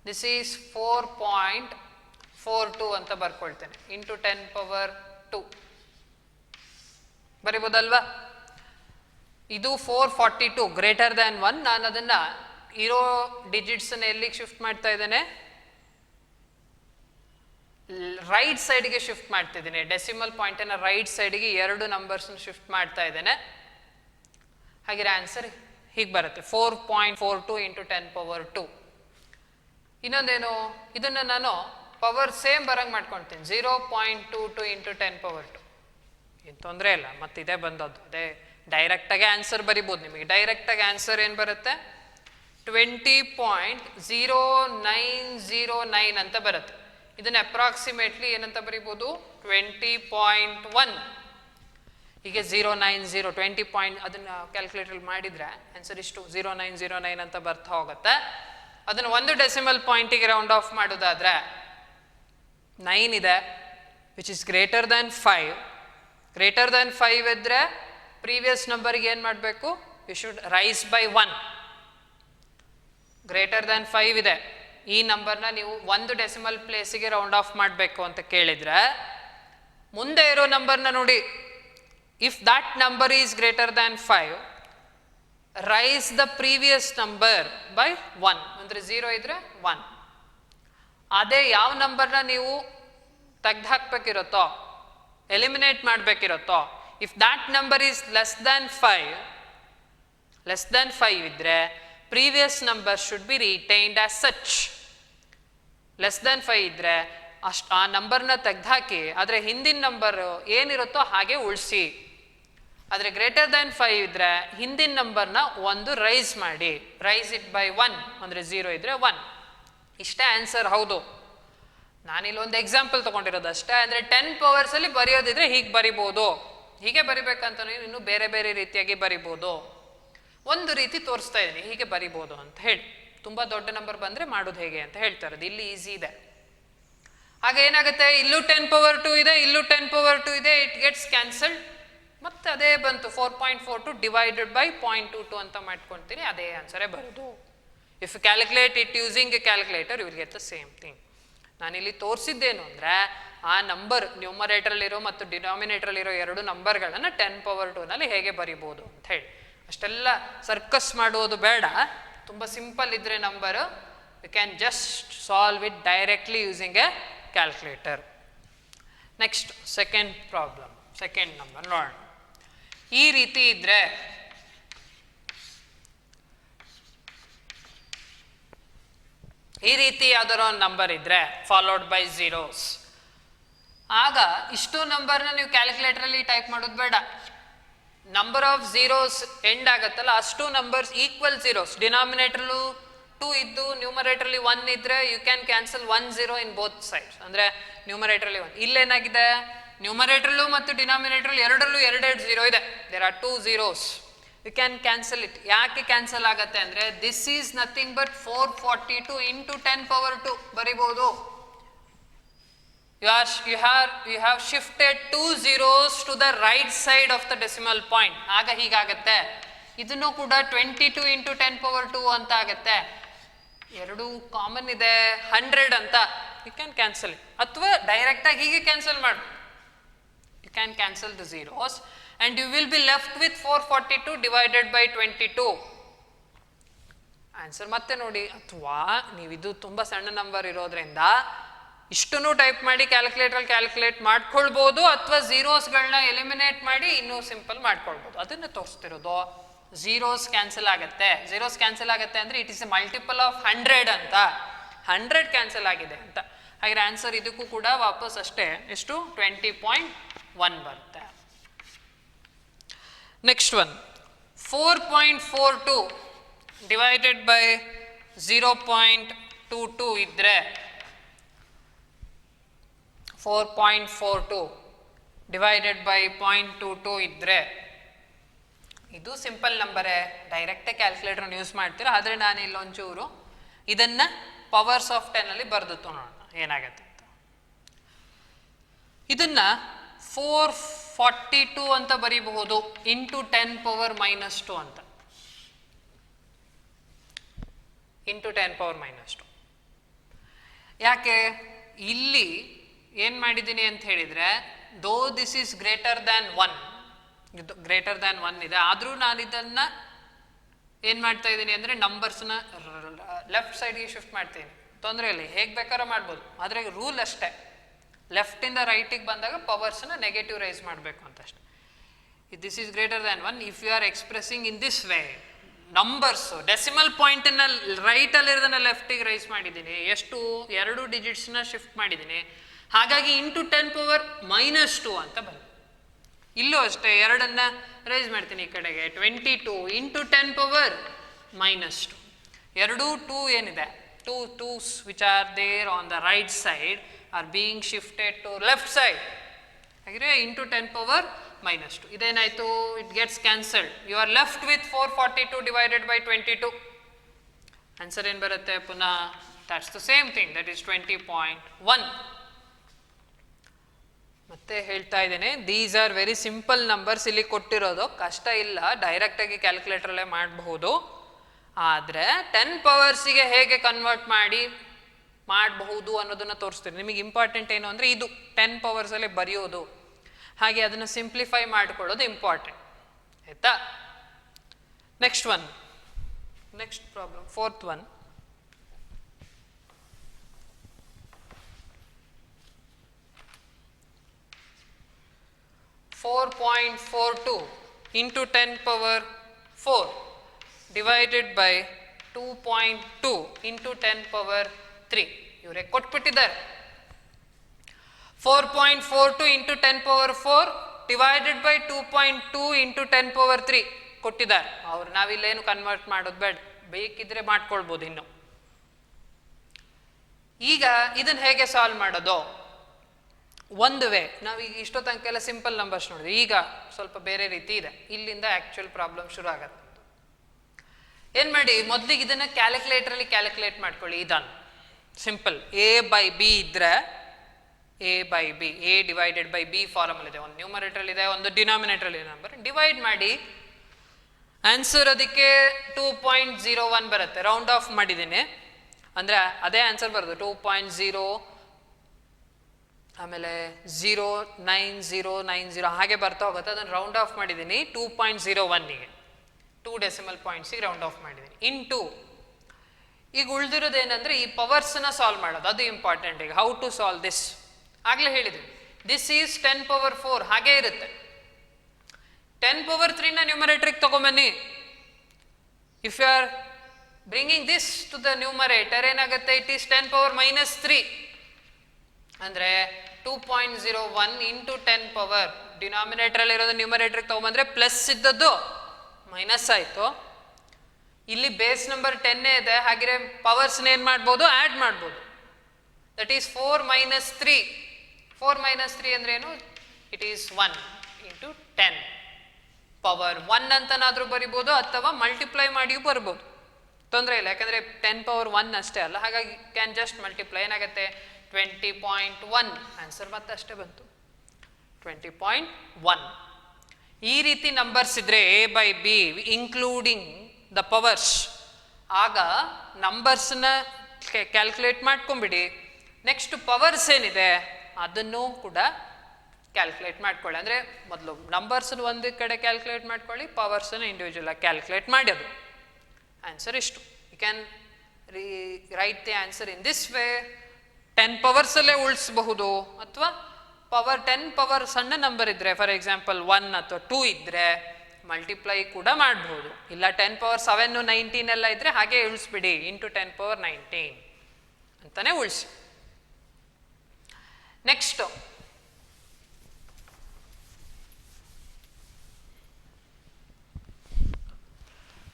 ದಿಸ್ ಈಸ್ 4.42 ಅಂತ ಬರ್ಕೊಳ್ತೇನೆ ಇಂಟು 10 ಪವರ್ 2 ಬರಿಬೋದಲ್ವಾ. ಇದು 442 ಗ್ರೇಟರ್ ದ್ಯಾನ್ 1. ನಾನು ಅದನ್ನು ಇರೋ ಡಿಜಿಟ್ಸನ್ನು ಎಲ್ಲಿಗೆ ಶಿಫ್ಟ್ ಮಾಡ್ತಾ ಇದ್ದೇನೆ, ರೈಟ್ ಸೈಡ್ಗೆ ಶಿಫ್ಟ್ ಮಾಡ್ತಿದ್ದೀನಿ. ಡೆಸಿಮಲ್ ಪಾಯಿಂಟನ್ನು ರೈಟ್ ಸೈಡ್ಗೆ 2 ನಂಬರ್ಸ್ನ ಶಿಫ್ಟ್ ಮಾಡ್ತಾ ಇದ್ದೇನೆ. ಹಾಗೆ ಆನ್ಸರ್ ಹೀಗೆ ಬರುತ್ತೆ 4.42 ಇಂಟು 10 ಪವರ್ 2. ಇನ್ನೊಂದೇನು, ಇದನ್ನು ನಾನು ಪವರ್ ಸೇಮ್ ಬರಂಗೆ ಮಾಡ್ಕೊಳ್ತೀನಿ 0.22 ಇಂಟು 10 ಪವರ್ 2. ಏನು ತೊಂದರೆ ಇಲ್ಲ, ಮತ್ತಿದೆ ಬಂದದ್ದು, ಅದೇ ಡೈರೆಕ್ಟಾಗಿ ಆನ್ಸರ್ ಬರಿಬೋದು. ನಿಮಗೆ ಡೈರೆಕ್ಟಾಗಿ ಆನ್ಸರ್ ಏನು ಬರುತ್ತೆ 20.0909 ಅಂತ ಬರುತ್ತೆ. ಇದನ್ನು ಅಪ್ರಾಕ್ಸಿಮೇಟ್ಲಿ ಏನಂತ ಬರಿಬೋದು 20.1. ಹೀಗೆ 090 20 ಪಾಯಿಂಟ್ ಅದನ್ನು ಕ್ಯಾಲ್ಕುಲೇಟರ್ ಮಾಡಿದರೆ ಆನ್ಸರ್ ಇಷ್ಟು 0909 ಅಂತ ಬರ್ತಾ ಹೋಗುತ್ತೆ. ಅದನ್ನು ಒಂದು ಡೆಸಿಮಲ್ ಪಾಯಿಂಟಿಗೆ ರೌಂಡ್ ಆಫ್ ಮಾಡೋದಾದರೆ 9 ಇದೆ, which is greater than 5. Greater than 5 ಇದ್ದರೆ ಪ್ರೀವಿಯಸ್ ನಂಬರ್ಗೆ ಏನು ಮಾಡಬೇಕು, you should raise by 1. Greater than 5 ಇದೆ, ಈ ನಂಬರ್ನ ನೀವು ಒಂದು ಡೆಸಿಮಲ್ ಪ್ಲೇಸಿಗೆ ರೌಂಡ್ ಆಫ್ ಮಾಡಬೇಕು ಅಂತ ಕೇಳಿದರೆ ಮುಂದೆ ಇರೋ ನಂಬರ್ನ ನೋಡಿ. If that number is greater than 5, raise the previous number by 1. ಅಂದರೆ 0 ಇದ್ರೆ 1. ಅದೇ ಯಾವ ನಂಬರ್ನ ನೀವು ತೆಗ್ದು ಹಾಕ್ಬೇಕಿರುತ್ತೋ, ಎಲಿಮಿನೇಟ್ ಮಾಡಬೇಕಿರುತ್ತೋ, if that number is less than 5 ಇದ್ರೆ previous number should be retained as such. Less than 5 ಇದ್ರೆ ಆ ನಂಬರ್ನ ತೆಗ್ದುಹಾಕಿ, ಆದರೆ ಹಿಂದಿನ ನಂಬರ್ ಏನಿರುತ್ತೋ ಹಾಗೆ ಉಳಿಸಿ. ಆದರೆ ಗ್ರೇಟರ್ ದ್ಯಾನ್ 5 ಇದ್ರೆ ಹಿಂದಿನ ನಂಬರ್ನ ಒಂದು ರೈಸ್ ಮಾಡಿ, ರೈಸ್ ಇಟ್ ಬೈ 1. ಅಂದರೆ 0 ಇದ್ರೆ 1. ಇಷ್ಟೇ ಆನ್ಸರ್. ಹೌದು, ನಾನಿಲ್ಲಿ ಒಂದು ಎಕ್ಸಾಂಪಲ್ ತೊಗೊಂಡಿರೋದು ಅಷ್ಟೇ. ಅಂದರೆ 10 ಪವರ್ಸಲ್ಲಿ ಬರೆಯೋದಿದ್ರೆ ಹೀಗೆ ಬರಿಬೋದು, ಹೀಗೆ ಬರಿಬೇಕಂತ ಇನ್ನೂ ಬೇರೆ ಬೇರೆ ರೀತಿಯಾಗಿ ಬರಿಬೋದು. ಒಂದು ರೀತಿ ತೋರಿಸ್ತಾ ಇದ್ದೀನಿ ಹೀಗೆ ಬರಿಬೋದು ಅಂತ ಹೇಳಿ. ತುಂಬ ದೊಡ್ಡ ನಂಬರ್ ಬಂದರೆ ಮಾಡೋದು ಹೇಗೆ ಅಂತ ಹೇಳ್ತಾ ಇರೋದು, ಇಲ್ಲಿ ಈಸಿ ಇದೆ. ಹಾಗೆ ಏನಾಗುತ್ತೆ, ಇಲ್ಲೂ 10 ಪವರ್ 2 ಇದೆ, ಇಲ್ಲೂ 10 ಪವರ್ 2 ಇದೆ, ಇಟ್ ಗೆಟ್ಸ್ ಕ್ಯಾನ್ಸಲ್ಡ್. ಮತ್ತೆ ಅದೇ ಬಂತು 4.42 ಡಿವೈಡೆಡ್ ಬೈ 0.22 ಅಂತ ಮಾಡ್ಕೊಳ್ತೀನಿ, ಅದೇ ಆನ್ಸರೇ ಬರೋದು. If calculate it using a calculator you will get the same thing. ನಾನಿಲ್ಲಿ ತೋರಿಸಿದ್ದೇನು ಅಂದರೆ ಆ ನಂಬರ್ ನ್ಯೂಮರೇಟರಲ್ಲಿರೋ ಮತ್ತು ಡಿನಾಮಿನೇಟರಲ್ಲಿರೋ 2 ನಂಬರ್ಗಳನ್ನು 10 ಪವರ್ 2ನಲ್ಲಿ ಹೇಗೆ ಬರಿಬೋದು ಅಂತ ಹೇಳಿ. ಅಷ್ಟೆಲ್ಲ ಸರ್ಕಸ್ ಮಾಡುವುದು ಬೇಡ, ತುಂಬ ಸಿಂಪಲ್ ಇದ್ದರೆ number, you can just solve it directly using a calculator. Next second problem, second number ನೋಡೋಣ. ಈ ರೀತಿ ಇದ್ದರೆ ಈ ರೀತಿ ಯಾವ್ದಾರೋ ಒಂದು ನಂಬರ್ ಇದ್ದರೆ ಫಾಲೋಡ್ ಬೈ ಝೀರೋಸ್, ಆಗ ಇಷ್ಟು ನಂಬರ್ನ ನೀವು ಕ್ಯಾಲ್ಕುಲೇಟರಲ್ಲಿ ಟೈಪ್ ಮಾಡೋದು ಬೇಡ. ನಂಬರ್ ಆಫ್ ಝೀರೋಸ್ ಎಂಡ್ ಆಗುತ್ತಲ್ಲ, ಅಷ್ಟು ನಂಬರ್ಸ್ ಈಕ್ವಲ್ ಝೀರೋಸ್, ಡಿನಾಮಿನೇಟರ್ಲು 2 ಇದ್ದು ನ್ಯೂಮರೇಟರ್ಲಿ 1 ಇದ್ರೆ you can cancel 1 0 in both sides. ಅಂದರೆ ನ್ಯೂಮರೇಟರ್ಲಿ 1, ಇಲ್ಲೇನಾಗಿದೆ ನ್ಯೂಮರೇಟರ್ಲು ಮತ್ತು ಡಿನಾಮಿನೇಟರ್ಲು ಎರಡರಲ್ಲೂ 2 0 ಇದೆ, there are 2 zeros. You can cancel it. ಯಾಕೆ ಕ್ಯಾನ್ಸಲ್ ಆಗುತ್ತೆ ಅಂದರೆ this is nothing but 442 into 10 power 2 ಬರಿಬೋದು. you have shifted 2 zeros to the right side of the decimal point. ಆಗ ಹೀಗಾಗತ್ತೆ. ಇದನ್ನು ಕೂಡ 22 into 10 power 2 ಅಂತ ಆಗತ್ತೆ. ಎರಡು ಕಾಮನ್ ಇದೆ 100 ಅಂತ. ಯು ಕ್ಯಾನ್ ಕ್ಯಾನ್ಸಲ್ ಇಟ್, ಅಥವಾ ಡೈರೆಕ್ಟ್ ಆಗಿ ಹೀಗೆ ಕ್ಯಾನ್ಸಲ್ ಮಾಡು. You can cancel the zeros and you will be left with 442 divided by 22. Answer ಮತ್ತೆ ನೋಡಿ. ಅಥವಾ ನೀವಿದು ತುಂಬ ಸಣ್ಣ ನಂಬರ್ ಇರೋದ್ರಿಂದ ಇಷ್ಟನ್ನು ಟೈಪ್ ಮಾಡಿ ಕ್ಯಾಲ್ಕುಲೇಟರ್ ಕ್ಯಾಲ್ಕುಲೇಟ್ ಮಾಡ್ಕೊಳ್ಬೋದು, ಅಥವಾ ಝೀರೋಸ್ಗಳನ್ನ ಎಲಿಮಿನೇಟ್ ಮಾಡಿ ಇನ್ನೂ ಸಿಂಪಲ್ ಮಾಡ್ಕೊಳ್ಬೋದು. ಅದನ್ನು ತೋರಿಸ್ತಿರೋದು. ಝೀರೋಸ್ ಕ್ಯಾನ್ಸಲ್ ಆಗುತ್ತೆ. ಝೀರೋಸ್ ಕ್ಯಾನ್ಸಲ್ ಆಗುತ್ತೆ ಅಂದರೆ it is A multiple of 100 ಅಂತ. 100 ಕ್ಯಾನ್ಸಲ್ ಆಗಿದೆ ಅಂತ. ಹಾಗೆ ಆನ್ಸರ್ ಇದಕ್ಕೂ ಕೂಡ ವಾಪಸ್ ಅಷ್ಟೇ, ಎಷ್ಟು 20.1 ಬರುತ್ತೆ. ನೆಕ್ಸ್ಟ್ ಒನ್ 4.42 ಡಿವೈಡೆಡ್ ಬೈ 0.22 ಇದ್ರೆ 4.42 ಡಿವೈಡೆಡ್ ಬೈ 0.22 ಇದ್ರೆ ಇದು ಸಿಂಪಲ್ ನಂಬರೇ, ಡೈರೆಕ್ಟೇ ಕ್ಯಾಲ್ಕುಲೇಟರ್ ಯೂಸ್ ಮಾಡ್ತೀರಾ. ಆದರೆ ನಾನು ಇಲ್ಲೊಂಚೂರು ಇದನ್ನು ಪವರ್ಸ್ ಆಫ್ 10 ಅಲ್ಲಿ ಬರೆದು ನೋಡೋಣ ಏನಾಗತ್ತೆ ಅಂತ. ಇದನ್ನು 442 ಅಂತ ಬರೀಬಹುದು ಇಂಟು 10 ಪವರ್ -2 ಅಂತ. Into 10 power -2. ಯಾಕೆ ಇಲ್ಲಿ ಏನು ಮಾಡಿದ್ದೀನಿ ಅಂತ ಹೇಳಿದರೆ, ದೋ ದಿಸ್ ಈಸ್ ಗ್ರೇಟರ್ ದ್ಯಾನ್ 1, ಇದು ಗ್ರೇಟರ್ ದ್ಯಾನ್ 1 ಇದೆ, ಆದರೂ ನಾನು ಇದನ್ನು ಏನು ಮಾಡ್ತಾ ಇದ್ದೀನಿ ಅಂದರೆ ನಂಬರ್ಸ್ನ ಲೆಫ್ಟ್ ಸೈಡ್ಗೆ ಶಿಫ್ಟ್ ಮಾಡ್ತೀನಿ. ತೊಂದರೆ ಇಲ್ಲ, ಹೇಗೆ ಬೇಕಾದ್ರೂ ಮಾಡ್ಬೋದು. ಆದರೆ ರೂಲ್ ಅಷ್ಟೇ, ಲೆಫ್ಟಿಂದ ರೈಟಿಗೆ ಬಂದಾಗ ಪವರ್ಸ್ನ ನೆಗೆಟಿವ್ ರೈಸ್ ಮಾಡಬೇಕು ಅಂತ ಅಷ್ಟೆ. This is greater than 1 if you are expressing in this way. Numbers decimal ಪಾಯಿಂಟನ್ನು ರೈಟಲ್ಲಿರೋದನ್ನ ಲೆಫ್ಟಿಗೆ ರೈಸ್ ಮಾಡಿದ್ದೀನಿ, ಎಷ್ಟು 2 ಡಿಜಿಟ್ಸ್ನ ಶಿಫ್ಟ್ ಮಾಡಿದ್ದೀನಿ. ಹಾಗಾಗಿ ಇಂಟು 10 ಪವರ್ -2 ಅಂತ ಬಂತು. ಇಲ್ಲೂ ಅಷ್ಟೇ, 2ಅನ್ನು ರೈಸ್ ಮಾಡ್ತೀನಿ ಈ ಕಡೆಗೆ, 22 ಇಂಟು 10 ಪವರ್ -2. ಎರಡೂ 2 ಏನಿದೆ, 2 2s which are there on the right side are being shifted to left side. ಹಾಗೆ ಇಂಟು 10 ಪವರ್ -2. ಇದೇನಾಯಿತು, it gets cancelled. You are left with 442 divided by 22. Answer ಏನು ಬರುತ್ತೆ ಪುನಃ, that's the same thing, that is 20.1. ಮತ್ತೆ ಹೇಳ್ತಾ ಇದ್ದೇನೆ, these are very simple numbers ಇಲ್ಲಿ ಕೊಟ್ಟಿರೋದು, ಕಷ್ಟ ಇಲ್ಲ, ಡೈರೆಕ್ಟಾಗಿ ಕ್ಯಾಲ್ಕುಲೇಟರಲ್ಲೇ ಮಾಡಬಹುದು. ಆದರೆ 10 ಪವರ್ಸಿಗೆ ಹೇಗೆ ಕನ್ವರ್ಟ್ ಮಾಡಬಹುದು ಅನ್ನೋದನ್ನು ತೋರಿಸ್ತೀನಿ. ನಿಮಗೆ ಇಂಪಾರ್ಟೆಂಟ್ ಏನು ಅಂದರೆ ಇದು 10 ಪವರ್ಸಲ್ಲೇ ಬರೆಯೋದು, ಹಾಗೆ ಅದನ್ನು ಸಿಂಪ್ಲಿಫೈ ಮಾಡ್ಕೊಳ್ಳೋದು ಇಂಪಾರ್ಟೆಂಟ್, ಆಯಿತಾ. Next one, next problem, 4th one. .42 into 10 power 4 divided by 2.2 into 10 power 3. ಇವರೇ ಕೊಟ್ಬಿಟ್ಟಿದ್ದಾರೆ. 4.42 into 10 power 4 divided by 2.2 into 10 power 3 ಕೊಟ್ಟಿದ್ದಾರೆ. ಅವ್ರು ನಾವಿಲ್ಲೇನು ಕನ್ವರ್ಟ್ ಮಾಡೋದು ಬೇಡ, ಬೇಕಿದ್ರೆ ಮಾಡ್ಕೊಳ್ಬೋದು. ಇನ್ನು ಈಗ ಇದನ್ನು ಹೇಗೆ ಸಾಲ್ವ್ ಮಾಡೋದು? ಒಂದು ವೇ, ನಾವೀಗ ಇಷ್ಟೋ ತನಕ ಸಿಂಪಲ್ ನಂಬರ್ಸ್ ನೋಡಿದ್ವಿ, ಈಗ ಸ್ವಲ್ಪ ಬೇರೆ ರೀತಿ ಇದೆ. ಇಲ್ಲಿಂದ ಆ್ಯಕ್ಚುಯಲ್ ಪ್ರಾಬ್ಲಮ್ ಶುರು ಆಗತ್ತೆ. ಏನು ಮಾಡಿ, ಮೊದಲಿಗೆ ಇದನ್ನು ಕ್ಯಾಲ್ಕುಲೇಟರಲ್ಲಿ ಕ್ಯಾಲ್ಕುಲೇಟ್ ಮಾಡ್ಕೊಳ್ಳಿ. ಇದನ್ನು ಸಿಂಪಲ್ ಎ ಬೈ ಬಿ ಇದ್ದರೆ A by B, A divided by B formal ಇದೆ, ಒಂದು ನ್ಯೂಮರೇಟರ್ ಇದೆ, ಒಂದು ಡಿನಾಮಿನೇಟರ್ ಇದೆ. ನಂಬರ್ ಡಿವೈಡ್ ಮಾಡಿ, ಆನ್ಸರ್ ಅದಕ್ಕೆ 2.01 ಬರುತ್ತೆ. ರೌಂಡ್ ಆಫ್ ಮಾಡಿದ್ದೀನಿ ಅಂದರೆ ಅದೇ ಆನ್ಸರ್ ಬರೋದು 2.0, ಆಮೇಲೆ 0.9090 ಹಾಗೆ ಬರ್ತಾ ಹೋಗುತ್ತೆ. ಅದನ್ನು ರೌಂಡ್ ಆಫ್ ಮಾಡಿದ್ದೀನಿ 2.01ಗೆ, 2 ಡೆಸಿಮಲ್ ಪಾಯಿಂಟ್ಸಿಗೆ ರೌಂಡ್ ಆಫ್ ಮಾಡಿದ್ದೀನಿ. ಇಂಟು ಈಗ ಉಳಿದಿರೋದು ಏನಂದರೆ ಈ ಪವರ್ಸನ್ನ ಸಾಲ್ವ್ ಮಾಡೋದು, ಅದು ಇಂಪಾರ್ಟೆಂಟ್. ಈಗ ಹೌ ಟು ಸಾಲ್ವ್ ದಿಸ್ ಆಗಲೇ ಹೇಳಿದ್ವಿ. ದಿಸ್ ಈಸ್ 10 ಪವರ್ 4 ಹಾಗೇ ಇರುತ್ತೆ. 10 ಪವರ್ 3ನ ನ್ಯೂಮರೇಟರ್ಗೆ ತೊಗೊಂಬನ್ನಿ. If you are bringing this to the numerator ಏನಾಗುತ್ತೆ, ಇಟ್ ಈಸ್ 10 ಪವರ್ -3 ಅಂದರೆ 2.01 ಇಂಟು 10 ಪವರ್, ಡಿನಾಮಿನೇಟರಲ್ಲಿ ಇರೋದು ನ್ಯೂಮರೇಟರ್ಗೆ ತೊಗೊಂಬಂದರೆ ಪ್ಲಸ್ ಇದ್ದದ್ದು ಮೈನಸ್ ಆಯಿತು. ಇಲ್ಲಿ ಬೇಸ್ ನಂಬರ್ 10 ಇದೆ, ಹಾಗೆ ಪವರ್ಸ್ನ ಏನು ಮಾಡ್ಬೋದು, ಆ್ಯಡ್ ಮಾಡ್ಬೋದು. That is 4 - 3. 4 - 3 ಅಂದ್ರೇನು, ಇಟ್ ಈಸ್ 1 ಇಂಟು 10 ಪವರ್ 1 ಅಂತನಾದರೂ ಬರಿಬೋದು, ಅಥವಾ ಮಲ್ಟಿಪ್ಲೈ ಮಾಡಿಯೂ ಬರ್ಬೋದು, ತೊಂದರೆ ಇಲ್ಲ. ಯಾಕಂದರೆ 10 ಪವರ್ 1 ಅಷ್ಟೇ ಅಲ್ಲ, ಹಾಗಾಗಿ ಕ್ಯಾನ್ ಜಸ್ಟ್ ಮಲ್ಟಿಪ್ಲೈ. ಏನಾಗುತ್ತೆ, 20.1 ಆನ್ಸರ್ ಮತ್ತೆ ಅಷ್ಟೇ ಬಂತು 20.1. ಈ ರೀತಿ ನಂಬರ್ಸ್ ಇದ್ರೆ A by B including the powers, ಆಗ ನಂಬರ್ಸ್ನ ಕ್ಯಾಲ್ಕುಲೇಟ್ ಮಾಡ್ಕೊಂಬಿಡಿ. ನೆಕ್ಸ್ಟ್ ಪವರ್ಸ್ ಏನಿದೆ ಅದನ್ನು ಕೂಡ ಕ್ಯಾಲ್ಕುಲೇಟ್ ಮಾಡ್ಕೊಳ್ಳಿ. ಅಂದರೆ ಮೊದಲು ನಂಬರ್ಸನ್ನು ಒಂದು ಕಡೆ ಕ್ಯಾಲ್ಕುಲೇಟ್ ಮಾಡ್ಕೊಳ್ಳಿ, ಪವರ್ಸನ್ನು ಇಂಡಿವಿಜುವಲ್ ಆಗಿ ಕ್ಯಾಲ್ಕುಲೇಟ್ ಮಾಡಿ. ಅದು ಆನ್ಸರ್ ಇಷ್ಟು. You can write the answer in this way. 10 ಪವರ್ಸಲ್ಲೇ ಉಳಿಸಬಹುದು, ಅಥವಾ ಪವರ್ 10 ಪವರ್ ಸಣ್ಣ ನಂಬರ್ ಇದ್ದರೆ, ಫಾರ್ ಎಕ್ಸಾಂಪಲ್ 1 ಅಥವಾ 2 ಇದ್ದರೆ ಮಲ್ಟಿಪ್ಲೈ ಕೂಡ ಮಾಡಬಹುದು. ಇಲ್ಲ 10 ಪವರ್ 7 19 ಎಲ್ಲ ಇದ್ದರೆ ಹಾಗೆ ಉಳಿಸ್ಬಿಡಿ, ಇಂಟು 10 ಪವರ್ 19 ಅಂತಾನೆ ಉಳಿಸಿ. ನೆಕ್ಸ್ಟ್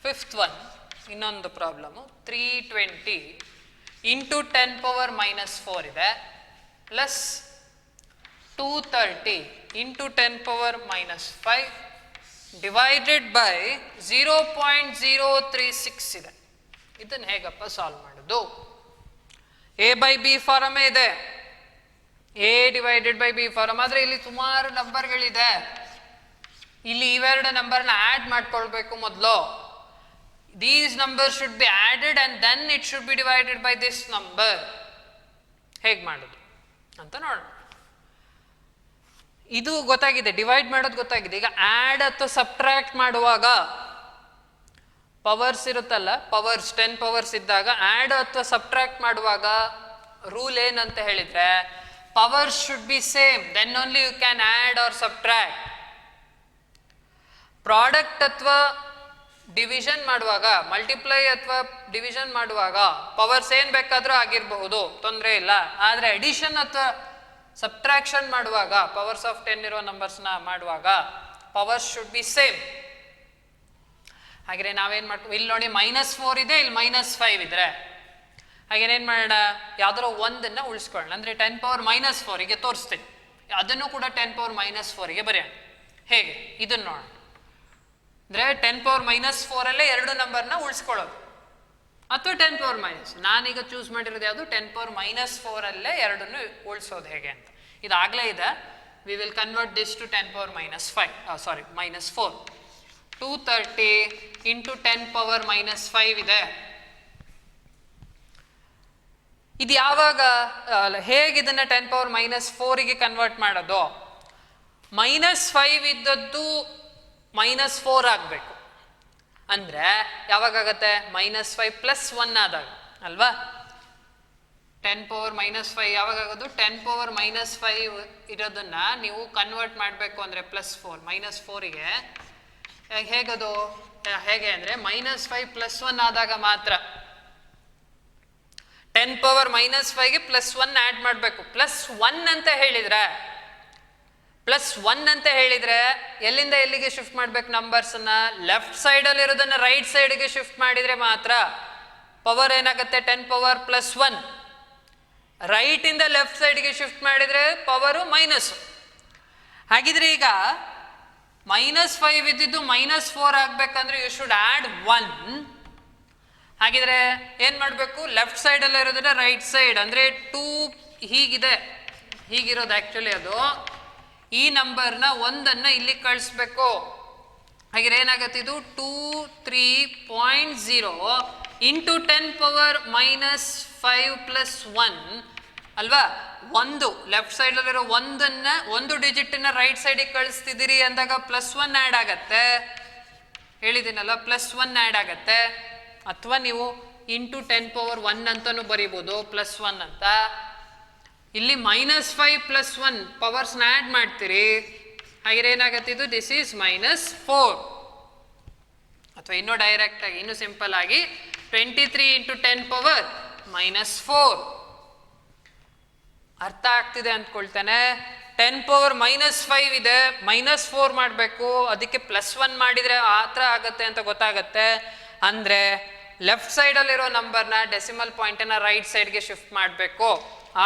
ಫಿಫ್ತ್ ಒನ್, ಇನ್ನೊಂದು ಪ್ರಾಬ್ಲಮು. 320 ಇಂಟು 10 ಪವರ್ -4 ಇದೆ, plus 230 into 10 power -5 divided by 0.036 ಇದೆ. ಇದನ್ನು ಹೇಗಪ್ಪ ಸಾಲ್ವ್ ಮಾಡೋದು? ಎ ಬೈ ಬಿ ಫಾರಮೇ ಇದೆ, A divided by B farm. ಆದರೆ ಇಲ್ಲಿ ಸುಮಾರು ನಂಬರ್ಗಳಿದೆ, ಇಲ್ಲಿ ಇವೆರಡು ನಂಬರ್ನ ಆ್ಯಡ್ ಮಾಡ್ಕೊಳ್ಬೇಕು ಮೊದಲು. These numbers should be added and then it should be divided by this number. ಹೇಗೆ ಮಾಡೋದು ಅಂತ ನೋಡೋಣ. ಇದು ಗೊತ್ತಾಗಿದೆ, ಡಿವೈಡ್ ಮಾಡೋದು ಗೊತ್ತಾಗಿದೆ. ಈಗ ಆ್ಯಡ್ ಅಥವಾ ಸಬ್ಟ್ರಾಕ್ಟ್ ಮಾಡುವಾಗ ಪವರ್ಸ್ ಇರುತ್ತಲ್ಲ, ಪವರ್ಸ್ 10 ಪವರ್ಸ್ ಇದ್ದಾಗ ಆ್ಯಡ್ ಅಥವಾ ಸಬ್ಟ್ರಾಕ್ಟ್ ಮಾಡುವಾಗ ರೂಲ್ ಏನಂತ ಹೇಳಿದ್ರೆ, powers should be same, then only you can add or subtract. Product ಅಥವಾ ಡಿವಿಷನ್ ಮಾಡುವಾಗ, ಮಲ್ಟಿಪ್ಲೈ ಅಥವಾ ಡಿವಿಷನ್ ಮಾಡುವಾಗ ಪವರ್ಸ್ ಏನು ಬೇಕಾದರೂ ಆಗಿರಬಹುದು, ತೊಂದರೆ ಇಲ್ಲ. ಆದರೆ ಅಡಿಷನ್ ಅಥವಾ ಸಬ್ಟ್ರಾಕ್ಷನ್ ಮಾಡುವಾಗ, ಪವರ್ಸ್ ಆಫ್ 10 ಇರೋ ನಂಬರ್ಸ್ನ ಮಾಡುವಾಗ ಪವರ್ಸ್ ಶುಡ್ ಬಿ ಸೇಮ್. ಹಾಗೆ ನಾವೇನು ಮಾಡ್ತೀವಿ, ಇಲ್ಲಿ ನೋಡಿ -4 ಇದೆ, ಇಲ್ಲಿ -5 ಇದ್ರೆ ಹಾಗೇನೇನು ಮಾಡೋಣ, ಯಾವುದಾದ್ರು ಒಂದನ್ನು ಉಳಿಸ್ಕೊಳ್ಳೋಣ. ಅಂದರೆ 10 ಪವರ್ -4ಗೆ ತೋರಿಸ್ತೀನಿ, ಅದನ್ನು ಕೂಡ 10 ಪವರ್ -4ಗೆ ಬರೆಯೋಣ. ಹೇಗೆ ಇದನ್ನು ನೋಡೋಣ. ಅಂದರೆ 10 ಪವರ್ -4ಅಲ್ಲೇ ಎರಡು ನಂಬರ್ನ ಉಳಿಸ್ಕೊಳ್ಳೋದು, ಅಥವಾ 10 ಪವರ್ ಮೈನಸ್. ನಾನೀಗ ಚೂಸ್ ಮಾಡಿರೋದು ಯಾವುದು, 10 ಪವರ್ -4ಅಲ್ಲೇ ಎರಡನ್ನು ಉಳಿಸೋದು ಹೇಗೆ ಅಂತ. ಇದಾಗಲೇ ಇದೆ. We will convert this to 10 power -4. 230 into 10 power -5 ಇದೆ. ಇದು ಯಾವಾಗ, ಹೇಗೆ ಇದನ್ನು 10 ಪವರ್ -4ಗೆ ಕನ್ವರ್ಟ್ ಮಾಡೋದು? -5 ಇದ್ದದ್ದು -4 ಆಗಬೇಕು. ಅಂದರೆ ಯಾವಾಗತ್ತೆ, -5 + 1 ಆದಾಗ ಅಲ್ವಾ. 10 ಪವರ್ -5 ಯಾವಾಗಾಗೋದು, 10 ಪವರ್ -5 ಇರೋದನ್ನ ನೀವು ಕನ್ವರ್ಟ್ ಮಾಡಬೇಕು ಅಂದರೆ +4, -4ಗೆ ಹೇಗದು, ಹೇಗೆ ಅಂದರೆ -5 + 1 ಆದಾಗ ಮಾತ್ರ. 10 ಪವರ್ -5ಗೆ +1 ಆ್ಯಡ್ ಮಾಡಬೇಕು. +1 ಅಂತ ಹೇಳಿದರೆ, +1 ಅಂತ ಹೇಳಿದರೆ ಎಲ್ಲಿಂದ ಎಲ್ಲಿಗೆ ಶಿಫ್ಟ್ ಮಾಡಬೇಕು ನಂಬರ್ಸನ್ನ? ಲೆಫ್ಟ್ ಸೈಡಲ್ಲಿ ಇರೋದನ್ನು ರೈಟ್ ಸೈಡ್ಗೆ ಶಿಫ್ಟ್ ಮಾಡಿದರೆ ಮಾತ್ರ ಪವರ್ ಏನಾಗುತ್ತೆ, 10 ಪವರ್ +1. ರೈಟಿಂದ ಲೆಫ್ಟ್ ಸೈಡ್ಗೆ ಶಿಫ್ಟ್ ಮಾಡಿದರೆ ಪವರು ಮೈನಸ್. ಹಾಗಿದ್ರೆ ಈಗ -5 ಇದ್ದಿದ್ದು -4 ಆಗಬೇಕಂದ್ರೆ ಯು ಶುಡ್ ಆ್ಯಡ್ 1. ಹಾಗಿದ್ರೆ ಏನು ಮಾಡಬೇಕು, ಲೆಫ್ಟ್ ಸೈಡಲ್ಲಿ ಇರೋದನ್ನ ರೈಟ್ ಸೈಡ್, ಅಂದರೆ 2 ಹೀಗಿದೆ, ಹೀಗಿರೋದು ಆ್ಯಕ್ಚುಲಿ ಅದು. ಈ ನಂಬರ್ನ ಒಂದನ್ನು ಇಲ್ಲಿ ಕಳಿಸ್ಬೇಕು. ಹಾಗೆ ಏನಾಗತ್ತೆ, ಇದು 23.0 ಇಂಟು 10 ಪವರ್ -5 + 1 ಅಲ್ವಾ. ಒಂದು ಲೆಫ್ಟ್ ಸೈಡಲ್ಲಿರೋ ಒಂದು ಡಿಜಿಟನ್ನ ರೈಟ್ ಸೈಡಿಗೆ ಕಳಿಸ್ತಿದ್ದೀರಿ ಅಂದಾಗ +1 ಆ್ಯಡ್ ಆಗತ್ತೆ. ಹೇಳಿದ್ದೀನಲ್ಲ, +1 ಆ್ಯಡ್ ಆಗತ್ತೆ. ಅಥವಾ ನೀವು ಇಂಟು 10 ಪವರ್ 1 ಅಂತಲೂ ಬರೀಬೋದು, +1 ಅಂತ. ಇಲ್ಲಿ -5 + 1 ಪವರ್ಸ್ನ ಆ್ಯಡ್ ಮಾಡ್ತೀರಿ. ಹಾಗೆ ಏನಾಗತ್ತೆ, ಇದು ದಿಸ್ ಈಸ್ -4. ಅಥವಾ ಇನ್ನೂ ಡೈರೆಕ್ಟಾಗಿ, ಇನ್ನೂ ಸಿಂಪಲ್ ಆಗಿ 23 ಇಂಟು 10 ಪವರ್ -4. ಅರ್ಥ ಆಗ್ತಿದೆ ಅಂದ್ಕೊಳ್ತಾನೆ. 10 ಪವರ್ -5 ಇದೆ, -4 ಮಾಡಬೇಕು, ಅದಕ್ಕೆ +1 ಮಾಡಿದರೆ ಆ ಥರ ಆಗತ್ತೆ ಅಂತ ಗೊತ್ತಾಗತ್ತೆ. ಅಂದರೆ ಲೆಫ್ಟ್ ಸೈಡಲ್ಲಿರೋ ನಂಬರ್ನ ಡೆಸಿಮಲ್ ಪಾಯಿಂಟನ್ನು ರೈಟ್ ಸೈಡ್ಗೆ ಶಿಫ್ಟ್ ಮಾಡಬೇಕು,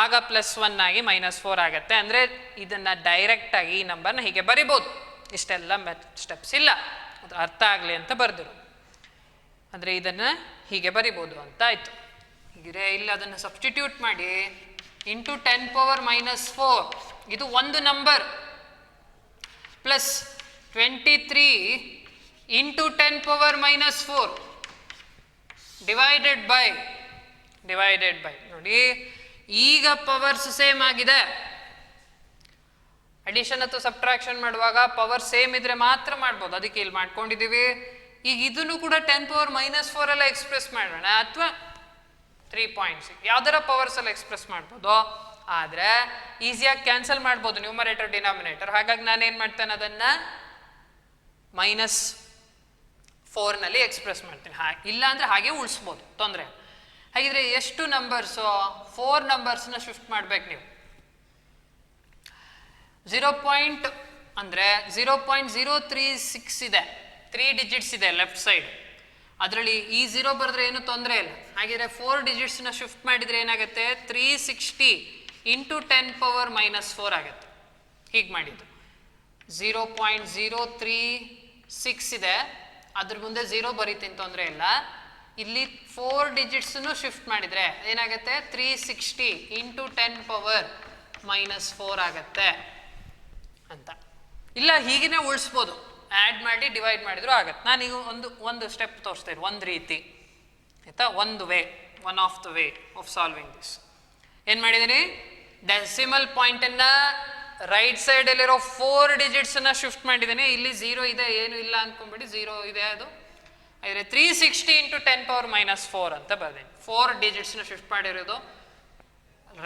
ಆಗ +1 ಆಗಿ -4 ಆಗುತ್ತೆ. ಅಂದರೆ ಇದನ್ನು ಡೈರೆಕ್ಟಾಗಿ ಈ ನಂಬರ್ನ ಹೀಗೆ ಬರಿಬೋದು. ಇಷ್ಟೆಲ್ಲ ಸ್ಟೆಪ್ಸ್ ಇಲ್ಲ, ಅದು ಅರ್ಥ ಆಗಲಿ ಅಂತ ಬರೆದರು. ಅಂದರೆ ಇದನ್ನು ಹೀಗೆ ಬರಿಬೋದು ಅಂತ ಆಯಿತು. ಹೀಗೆ ಇಲ್ಲಿ ಅದನ್ನು ಸಬ್ಸ್ಟಿಟ್ಯೂಟ್ ಮಾಡಿ ಇಂಟು 10 ಪವರ್ ಮೈನಸ್ 4 ಇದು ಒಂದು number plus 23 into 10 power minus 4 divided by ನೋಡಿ ಈಗ ಪವರ್ಸ್ ಸೇಮ್ ಆಗಿದೆ. ಅಡಿಷನ್ ಅಥವಾ ಸಬ್ಟ್ರಾಕ್ಷನ್ ಮಾಡುವಾಗ ಪವರ್ ಸೇಮ್ ಇದ್ರೆ ಮಾತ್ರ ಮಾಡ್ಬೋದು, ಅದಕ್ಕೆ ಇಲ್ಲಿ ಮಾಡ್ಕೊಂಡಿದ್ದೀವಿ. ಈಗ ಇದನ್ನು ಕೂಡ 10 ಪವರ್ ಮೈನಸ್ 4 ಎಲ್ಲ ಎಕ್ಸ್ಪ್ರೆಸ್ ಮಾಡೋಣ, ಅಥವಾ 3.6 ಯಾವ್ದಾರ ಪವರ್ಸ್ ಎಲ್ಲ ಎಕ್ಸ್ಪ್ರೆಸ್ ಮಾಡ್ಬೋದು. ಆದ್ರೆ ಈಸಿಯಾಗಿ ಕ್ಯಾನ್ಸಲ್ ಮಾಡ್ಬೋದು ನ್ಯೂಮರೇಟರ್ ಡಿನಾಮಿನೇಟರ್. ಹಾಗಾಗಿ ನಾನೇನ್ ಮಾಡ್ತೇನೆ, ಅದನ್ನ -4 ನಲ್ಲಿ ಎಕ್ಸ್ಪ್ರೆಸ್ ಮಾಡ್ತೀನಿ. ಇಲ್ಲ ಅಂದ್ರೆ ಹಾಗೆ ಉಳಿಸ್ಬೋದು, ತೊಂದರೆ. ಹಾಗಿದ್ರೆ ಎಷ್ಟು ನಂಬರ್ಸು? 4 ನಂಬರ್ಸ್ನ ಶಿಫ್ಟ್ ಮಾಡ್ಬೇಕು ನೀವು. 0. ಅಂದ್ರೆ 0.036 ಇದೆ, 3 ಡಿಜಿಟ್ಸ್ ಇದೆ ಲೆಫ್ಟ್ ಸೈಡ್. ಅದರಲ್ಲಿ ಈ 0 ಬರೆದ್ರೆ ಏನು ತೊಂದರೆ ಇಲ್ಲ. ಹಾಗಿದ್ರೆ 4 ಡಿಜಿಟ್ಸ್ನ ಶಿಫ್ಟ್ ಮಾಡಿದ್ರೆ ಏನಾಗುತ್ತೆ? 360 ಇಂಟು 10 ಪವರ್ ಮೈನಸ್ 4 ಆಗುತ್ತೆ. ಹೀಗೆ ಮಾಡಿದ್ದು 0.036 ಇದೆ, ಅದ್ರ ಮುಂದೆ 0 ಬರೀತೀನಿ, ತೊಂದರೆ ಇಲ್ಲ. ಇಲ್ಲಿ 4 ಡಿಜಿಟ್ಸ್ನು ಶಿಫ್ಟ್ ಮಾಡಿದ್ರೆ ಏನಾಗುತ್ತೆ? 360 ಇಂಟು 10 ಪವರ್ ಮೈನಸ್ 4 ಆಗತ್ತೆ ಅಂತ. ಇಲ್ಲ ಹೀಗೇನೆ ಉಳಿಸ್ಬೋದು, ಆ್ಯಡ್ ಮಾಡಿ ಡಿವೈಡ್ ಮಾಡಿದ್ರು ಆಗತ್ತೆ. ನಾನೀಗ ಒಂದು ಸ್ಟೆಪ್ ತೋರಿಸ್ತೇನೆ, ಒಂದು ರೀತಿ ಆಯ್ತಾ, ಒಂದು way, one of the way of solving this. ಏನು ಮಾಡಿದ್ದೀನಿ? ಡೆಸಿಮಲ್ ಪಾಯಿಂಟನ್ನು ರೈಟ್ ಸೈಡಲ್ಲಿರೋ 4 ಡಿಜಿಟ್ಸನ್ನು ಶಿಫ್ಟ್ ಮಾಡಿದ್ದೀನಿ. ಇಲ್ಲಿ 0 ಇದೆ, ಏನು ಇಲ್ಲ ಅಂದ್ಕೊಂಬಿಡಿ, 0 ಇದೆ ಅದು. ಹಾಗಾದರೆ 360 ಇಂಟು 10 ಪವರ್ ಮೈನಸ್ 4 ಅಂತ ಬರ್ತೀನಿ. 4 ಡಿಜಿಟ್ಸ್ನ ಶಿಫ್ಟ್ ಮಾಡಿರೋದು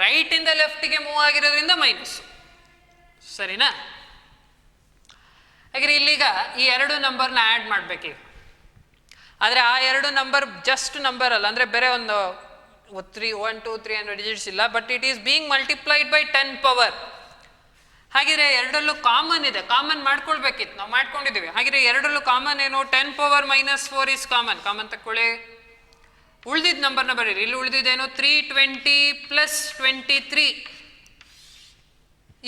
ರೈಟಿಂದ ಲೆಫ್ಟಿಗೆ ಮೂವ್ ಆಗಿರೋದ್ರಿಂದ ಮೈನಸ್, ಸರಿನಾ? ಹಾಗೆ ಇಲ್ಲಿಗ ಈ 2 ನಂಬರ್ನ ಆ್ಯಡ್ ಮಾಡಬೇಕೀಗ. ಆದರೆ ಆ 2 ನಂಬರ್ ಜಸ್ಟ್ ನಂಬರ್ ಅಲ್ಲ, ಅಂದರೆ ಬೇರೆ ಒಂದು 1 2 300 ಡಿಜಿಟ್ಸ್ ಇಲ್ಲ, but it is being multiplied by 10 power. ಹಾಗಿದ್ರೆ ಎರಡರಲ್ಲೂ ಕಾಮನ್ ಇದೆ, ಕಾಮನ್ ಮಾಡ್ಕೊಳ್ಬೇಕಿತ್ತು, ನಾವು ಮಾಡ್ಕೊಂಡಿದ್ದೀವಿ. ಹಾಗಿದ್ರೆ ಎರಡರಲ್ಲೂ ಕಾಮನ್ ಏನು? 10 power minus 4 is common. Common ತಕ್ಕೊಳ್ಳಿ. ಉಳಿದಿದ್ದ ನಂಬರ್ನ ಬರೀರಿ. ಇಲ್ಲಿ ಉಳಿದಿದ್ದೇನು? 320 ಪ್ಲಸ್ 23.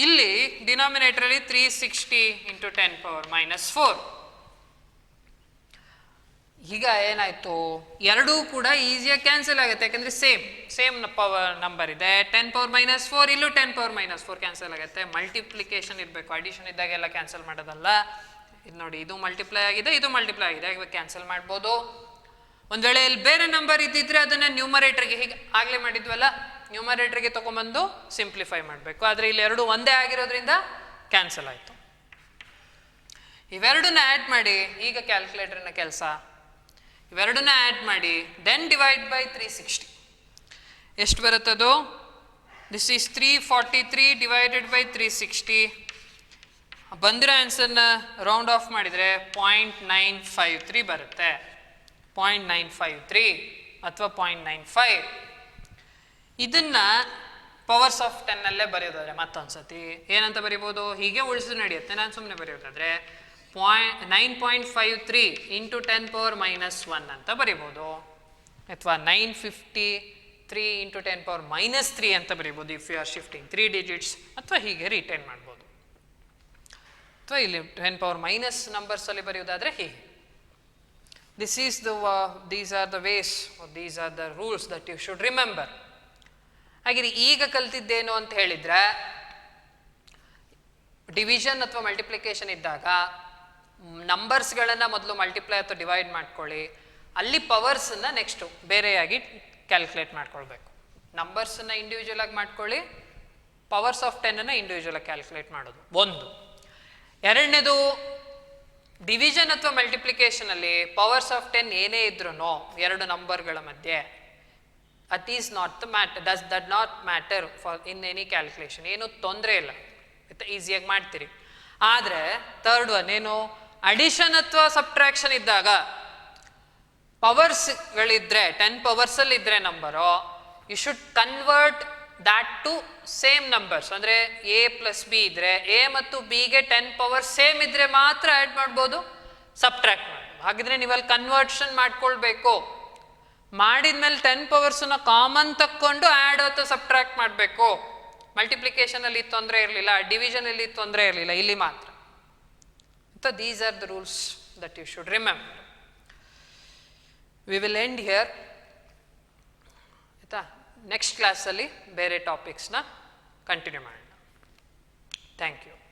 ಇಲ್ಲಿ ಡಿನಾಮಿನೇಟರಲ್ಲಿ 360 ಇಂಟು 10 ಪವರ್ ಮೈನಸ್ 4. ಈಗ ಏನಾಯ್ತು? ಎರಡೂ ಕೂಡ ಈಸಿಯಾಗಿ ಕ್ಯಾನ್ಸಲ್ ಆಗುತ್ತೆ, ಯಾಕಂದ್ರೆ ಸೇಮ್ ಪವರ್ ನಂಬರ್ ಇದೆ. 10 ಪವರ್ ಮೈನಸ್ 4, ಇಲ್ಲೂ 10 ಪವರ್ ಮೈನಸ್ 4 ಕ್ಯಾನ್ಸಲ್ ಆಗುತ್ತೆ. ಮಲ್ಟಿಪ್ಲಿಕೇಶನ್ ಇರಬೇಕು, ಅಡಿಷನ್ ಇದ್ದಾಗೆಲ್ಲ ಕ್ಯಾನ್ಸಲ್ ಮಾಡೋದಲ್ಲ. ಇದು ನೋಡಿ, ಇದು ಮಲ್ಟಿಪ್ಲೈ ಆಗಿದೆ, ಇದು ಮಲ್ಟಿಪ್ಲೈ ಆಗಿದೆ, ಇವಾಗ ಕ್ಯಾನ್ಸಲ್ ಮಾಡ್ಬೋದು. ಒಂದ್ ವೇಳೆ ಇಲ್ಲಿ ಬೇರೆ ನಂಬರ್ ಇದ್ದಿದ್ರೆ ಅದನ್ನ ನ್ಯೂಮರೇಟರ್ಗೆ, ಹೀಗೆ ಆಗ್ಲೇ ಮಾಡಿದ್ವಲ್ಲ, ನ್ಯೂಮರೇಟರ್ಗೆ ತಗೊಂಡ್ಬಂದು ಸಿಂಪ್ಲಿಫೈ ಮಾಡಬೇಕು. ಆದರೆ ಇಲ್ಲಿ ಎರಡು ಒಂದೇ ಆಗಿರೋದ್ರಿಂದ ಕ್ಯಾನ್ಸಲ್ ಆಯಿತು. ಇವೆರಡನ್ನ ಆ್ಯಡ್ ಮಾಡಿ, ಈಗ ಕ್ಯಾಲ್ಕುಲೇಟರ್ನ ಕೆಲಸ. ಇವೆರಡನ್ನ ಆ್ಯಡ್ ಮಾಡಿ, ದೆನ್ ಡಿವೈಡ್ ಬೈ 360. ಎಷ್ಟು ಬರುತ್ತದು? This is 343 divided by 360. ಬಂದಿರೋ ಆನ್ಸರ್ನ ರೌಂಡ್ ಆಫ್ ಮಾಡಿದರೆ 0.953 ಬರುತ್ತೆ. 0.953 ಅಥವಾ 0.95. ಇದನ್ನ ಪವರ್ಸ್ ಆಫ್ 10 ಅಲ್ಲೇ ಬರೆಯೋದಾದ್ರೆ ಮತ್ತೊಂದ್ಸತಿ ಏನಂತ ಬರೀಬೋದು? ಹೀಗೆ ಉಳಿಸಿದ್ರೆ ನಡೆಯುತ್ತೆ, ನಾನು ಸುಮ್ಮನೆ ಬರೆಯೋದಾದ್ರೆ 9.53 ಇಂಟು 10 ಪವರ್ ಮೈನಸ್ 1 ಅಂತ ಬರಿಬೋದು, ಅಥವಾ 953 ಇಂಟು 10 ಪವರ್ ಮೈನಸ್ 3 ಅಂತ ಬರಿಬೋದು if you are shifting 3 digits, ಅಥವಾ ಹೀಗೆ ರಿಟೈನ್ ಮಾಡ್ಬೋದು. ಅಥವಾ ಇಲ್ಲಿ 10 ಪವರ್ ಮೈನಸ್ ನಂಬರ್ಸ್ ಅಲ್ಲಿ ಬರೆಯೋದಾದ್ರೆ ಹೀಗೆ. these are the ways, or these are the rules that you should remember. ಹಾಗೆ ಈಗ ಕಲ್ತಿದ್ದೇನು ಅಂತ ಹೇಳಿದ್ರೆ, ಡಿವಿಷನ್ ಅಥವಾ ಮಲ್ಟಿಪ್ಲಿಕೇಶನ್ ಇದ್ದಾಗ ನಂಬರ್ಸ್ಗಳನ್ನು ಮೊದಲು ಮಲ್ಟಿಪ್ಲೈ ಅಥವಾ ಡಿವೈಡ್ ಮಾಡ್ಕೊಳ್ಳಿ, ಅಲ್ಲಿ ಪವರ್ಸನ್ನು ನೆಕ್ಸ್ಟು ಬೇರೆಯಾಗಿ ಕ್ಯಾಲ್ಕುಲೇಟ್ ಮಾಡ್ಕೊಳ್ಬೇಕು. ನಂಬರ್ಸನ್ನು ಇಂಡಿವಿಜುವಲ್ ಆಗಿ ಮಾಡ್ಕೊಳ್ಳಿ, ಪವರ್ಸ್ ಆಫ್ 10 ಇಂಡಿವಿಜುವಲ್ ಆಗಿ ಕ್ಯಾಲ್ಕುಲೇಟ್ ಮಾಡೋದು ಒಂದು. ಎರಡನೇದು, ಡಿವಿಷನ್ ಅಥವಾ ಮಲ್ಟಿಪ್ಲಿಕೇಶನ್ ಅಲ್ಲಿ ಪವರ್ಸ್ ಆಫ್ 10 ಏನೇ ಇದ್ರೂ ಎರಡು ನಂಬರ್ಗಳ ಮಧ್ಯೆ it is not the matter, that not matter for in any calculation. ಏನು ತೊಂದರೆ ಇಲ್ಲ, ಈಸಿಯಾಗಿ ಮಾಡ್ತೀರಿ. ಆದರೆ ಥರ್ಡ್ ಒನ್ ಏನು, ಅಡಿಷನ್ ಅಥವಾ ಸಬ್ಟ್ರಾಕ್ಷನ್ ಇದ್ದಾಗ ಪವರ್ಸ್ಗಳಿದ್ರೆ 10 ಪವರ್ಸಲ್ಲಿ ಇದ್ರೆ number, you should convert that to same numbers. ಅಂದರೆ ಎ ಪ್ಲಸ್ ಬಿ ಇದ್ರೆ ಎ ಮತ್ತು ಬಿಗೆ 10 ಪವರ್ ಸೇಮ್ ಇದ್ರೆ ಮಾತ್ರ ಆ್ಯಡ್ ಮಾಡ್ಬೋದು, ಸಬ್ಟ್ರಾಕ್ಟ್ ಮಾಡ್ಬೋದು. ಹಾಗಿದ್ರೆ ನೀವಲ್ಲಿ ಕನ್ವರ್ಷನ್ ಮಾಡ್ಕೊಳ್ಬೇಕು. ಮಾಡಿದ್ಮೇಲೆ 10 ಪವರ್ಸನ್ನ ಕಾಮನ್ ತಕ್ಕೊಂಡು ಆ್ಯಡ್ ಅಥವಾ ಸಬ್ಟ್ರಾಕ್ಟ್ ಮಾಡಬೇಕು. ಮಲ್ಟಿಪ್ಲಿಕೇಶನ್ ಅಲ್ಲಿ ತೊಂದರೆ ಇರಲಿಲ್ಲ, ಡಿವಿಷನ್ ಅಲ್ಲಿ ತೊಂದರೆ ಇರಲಿಲ್ಲ, ಇಲ್ಲಿ ಮಾತ್ರ. So these are the rules that you should remember. We will end here. Next ಕ್ಲಾಸಲ್ಲಿ ಬೇರೆ ಟಾಪಿಕ್ಸ್ನ ಕಂಟಿನ್ಯೂ ಮಾಡೋಣ. Thank you.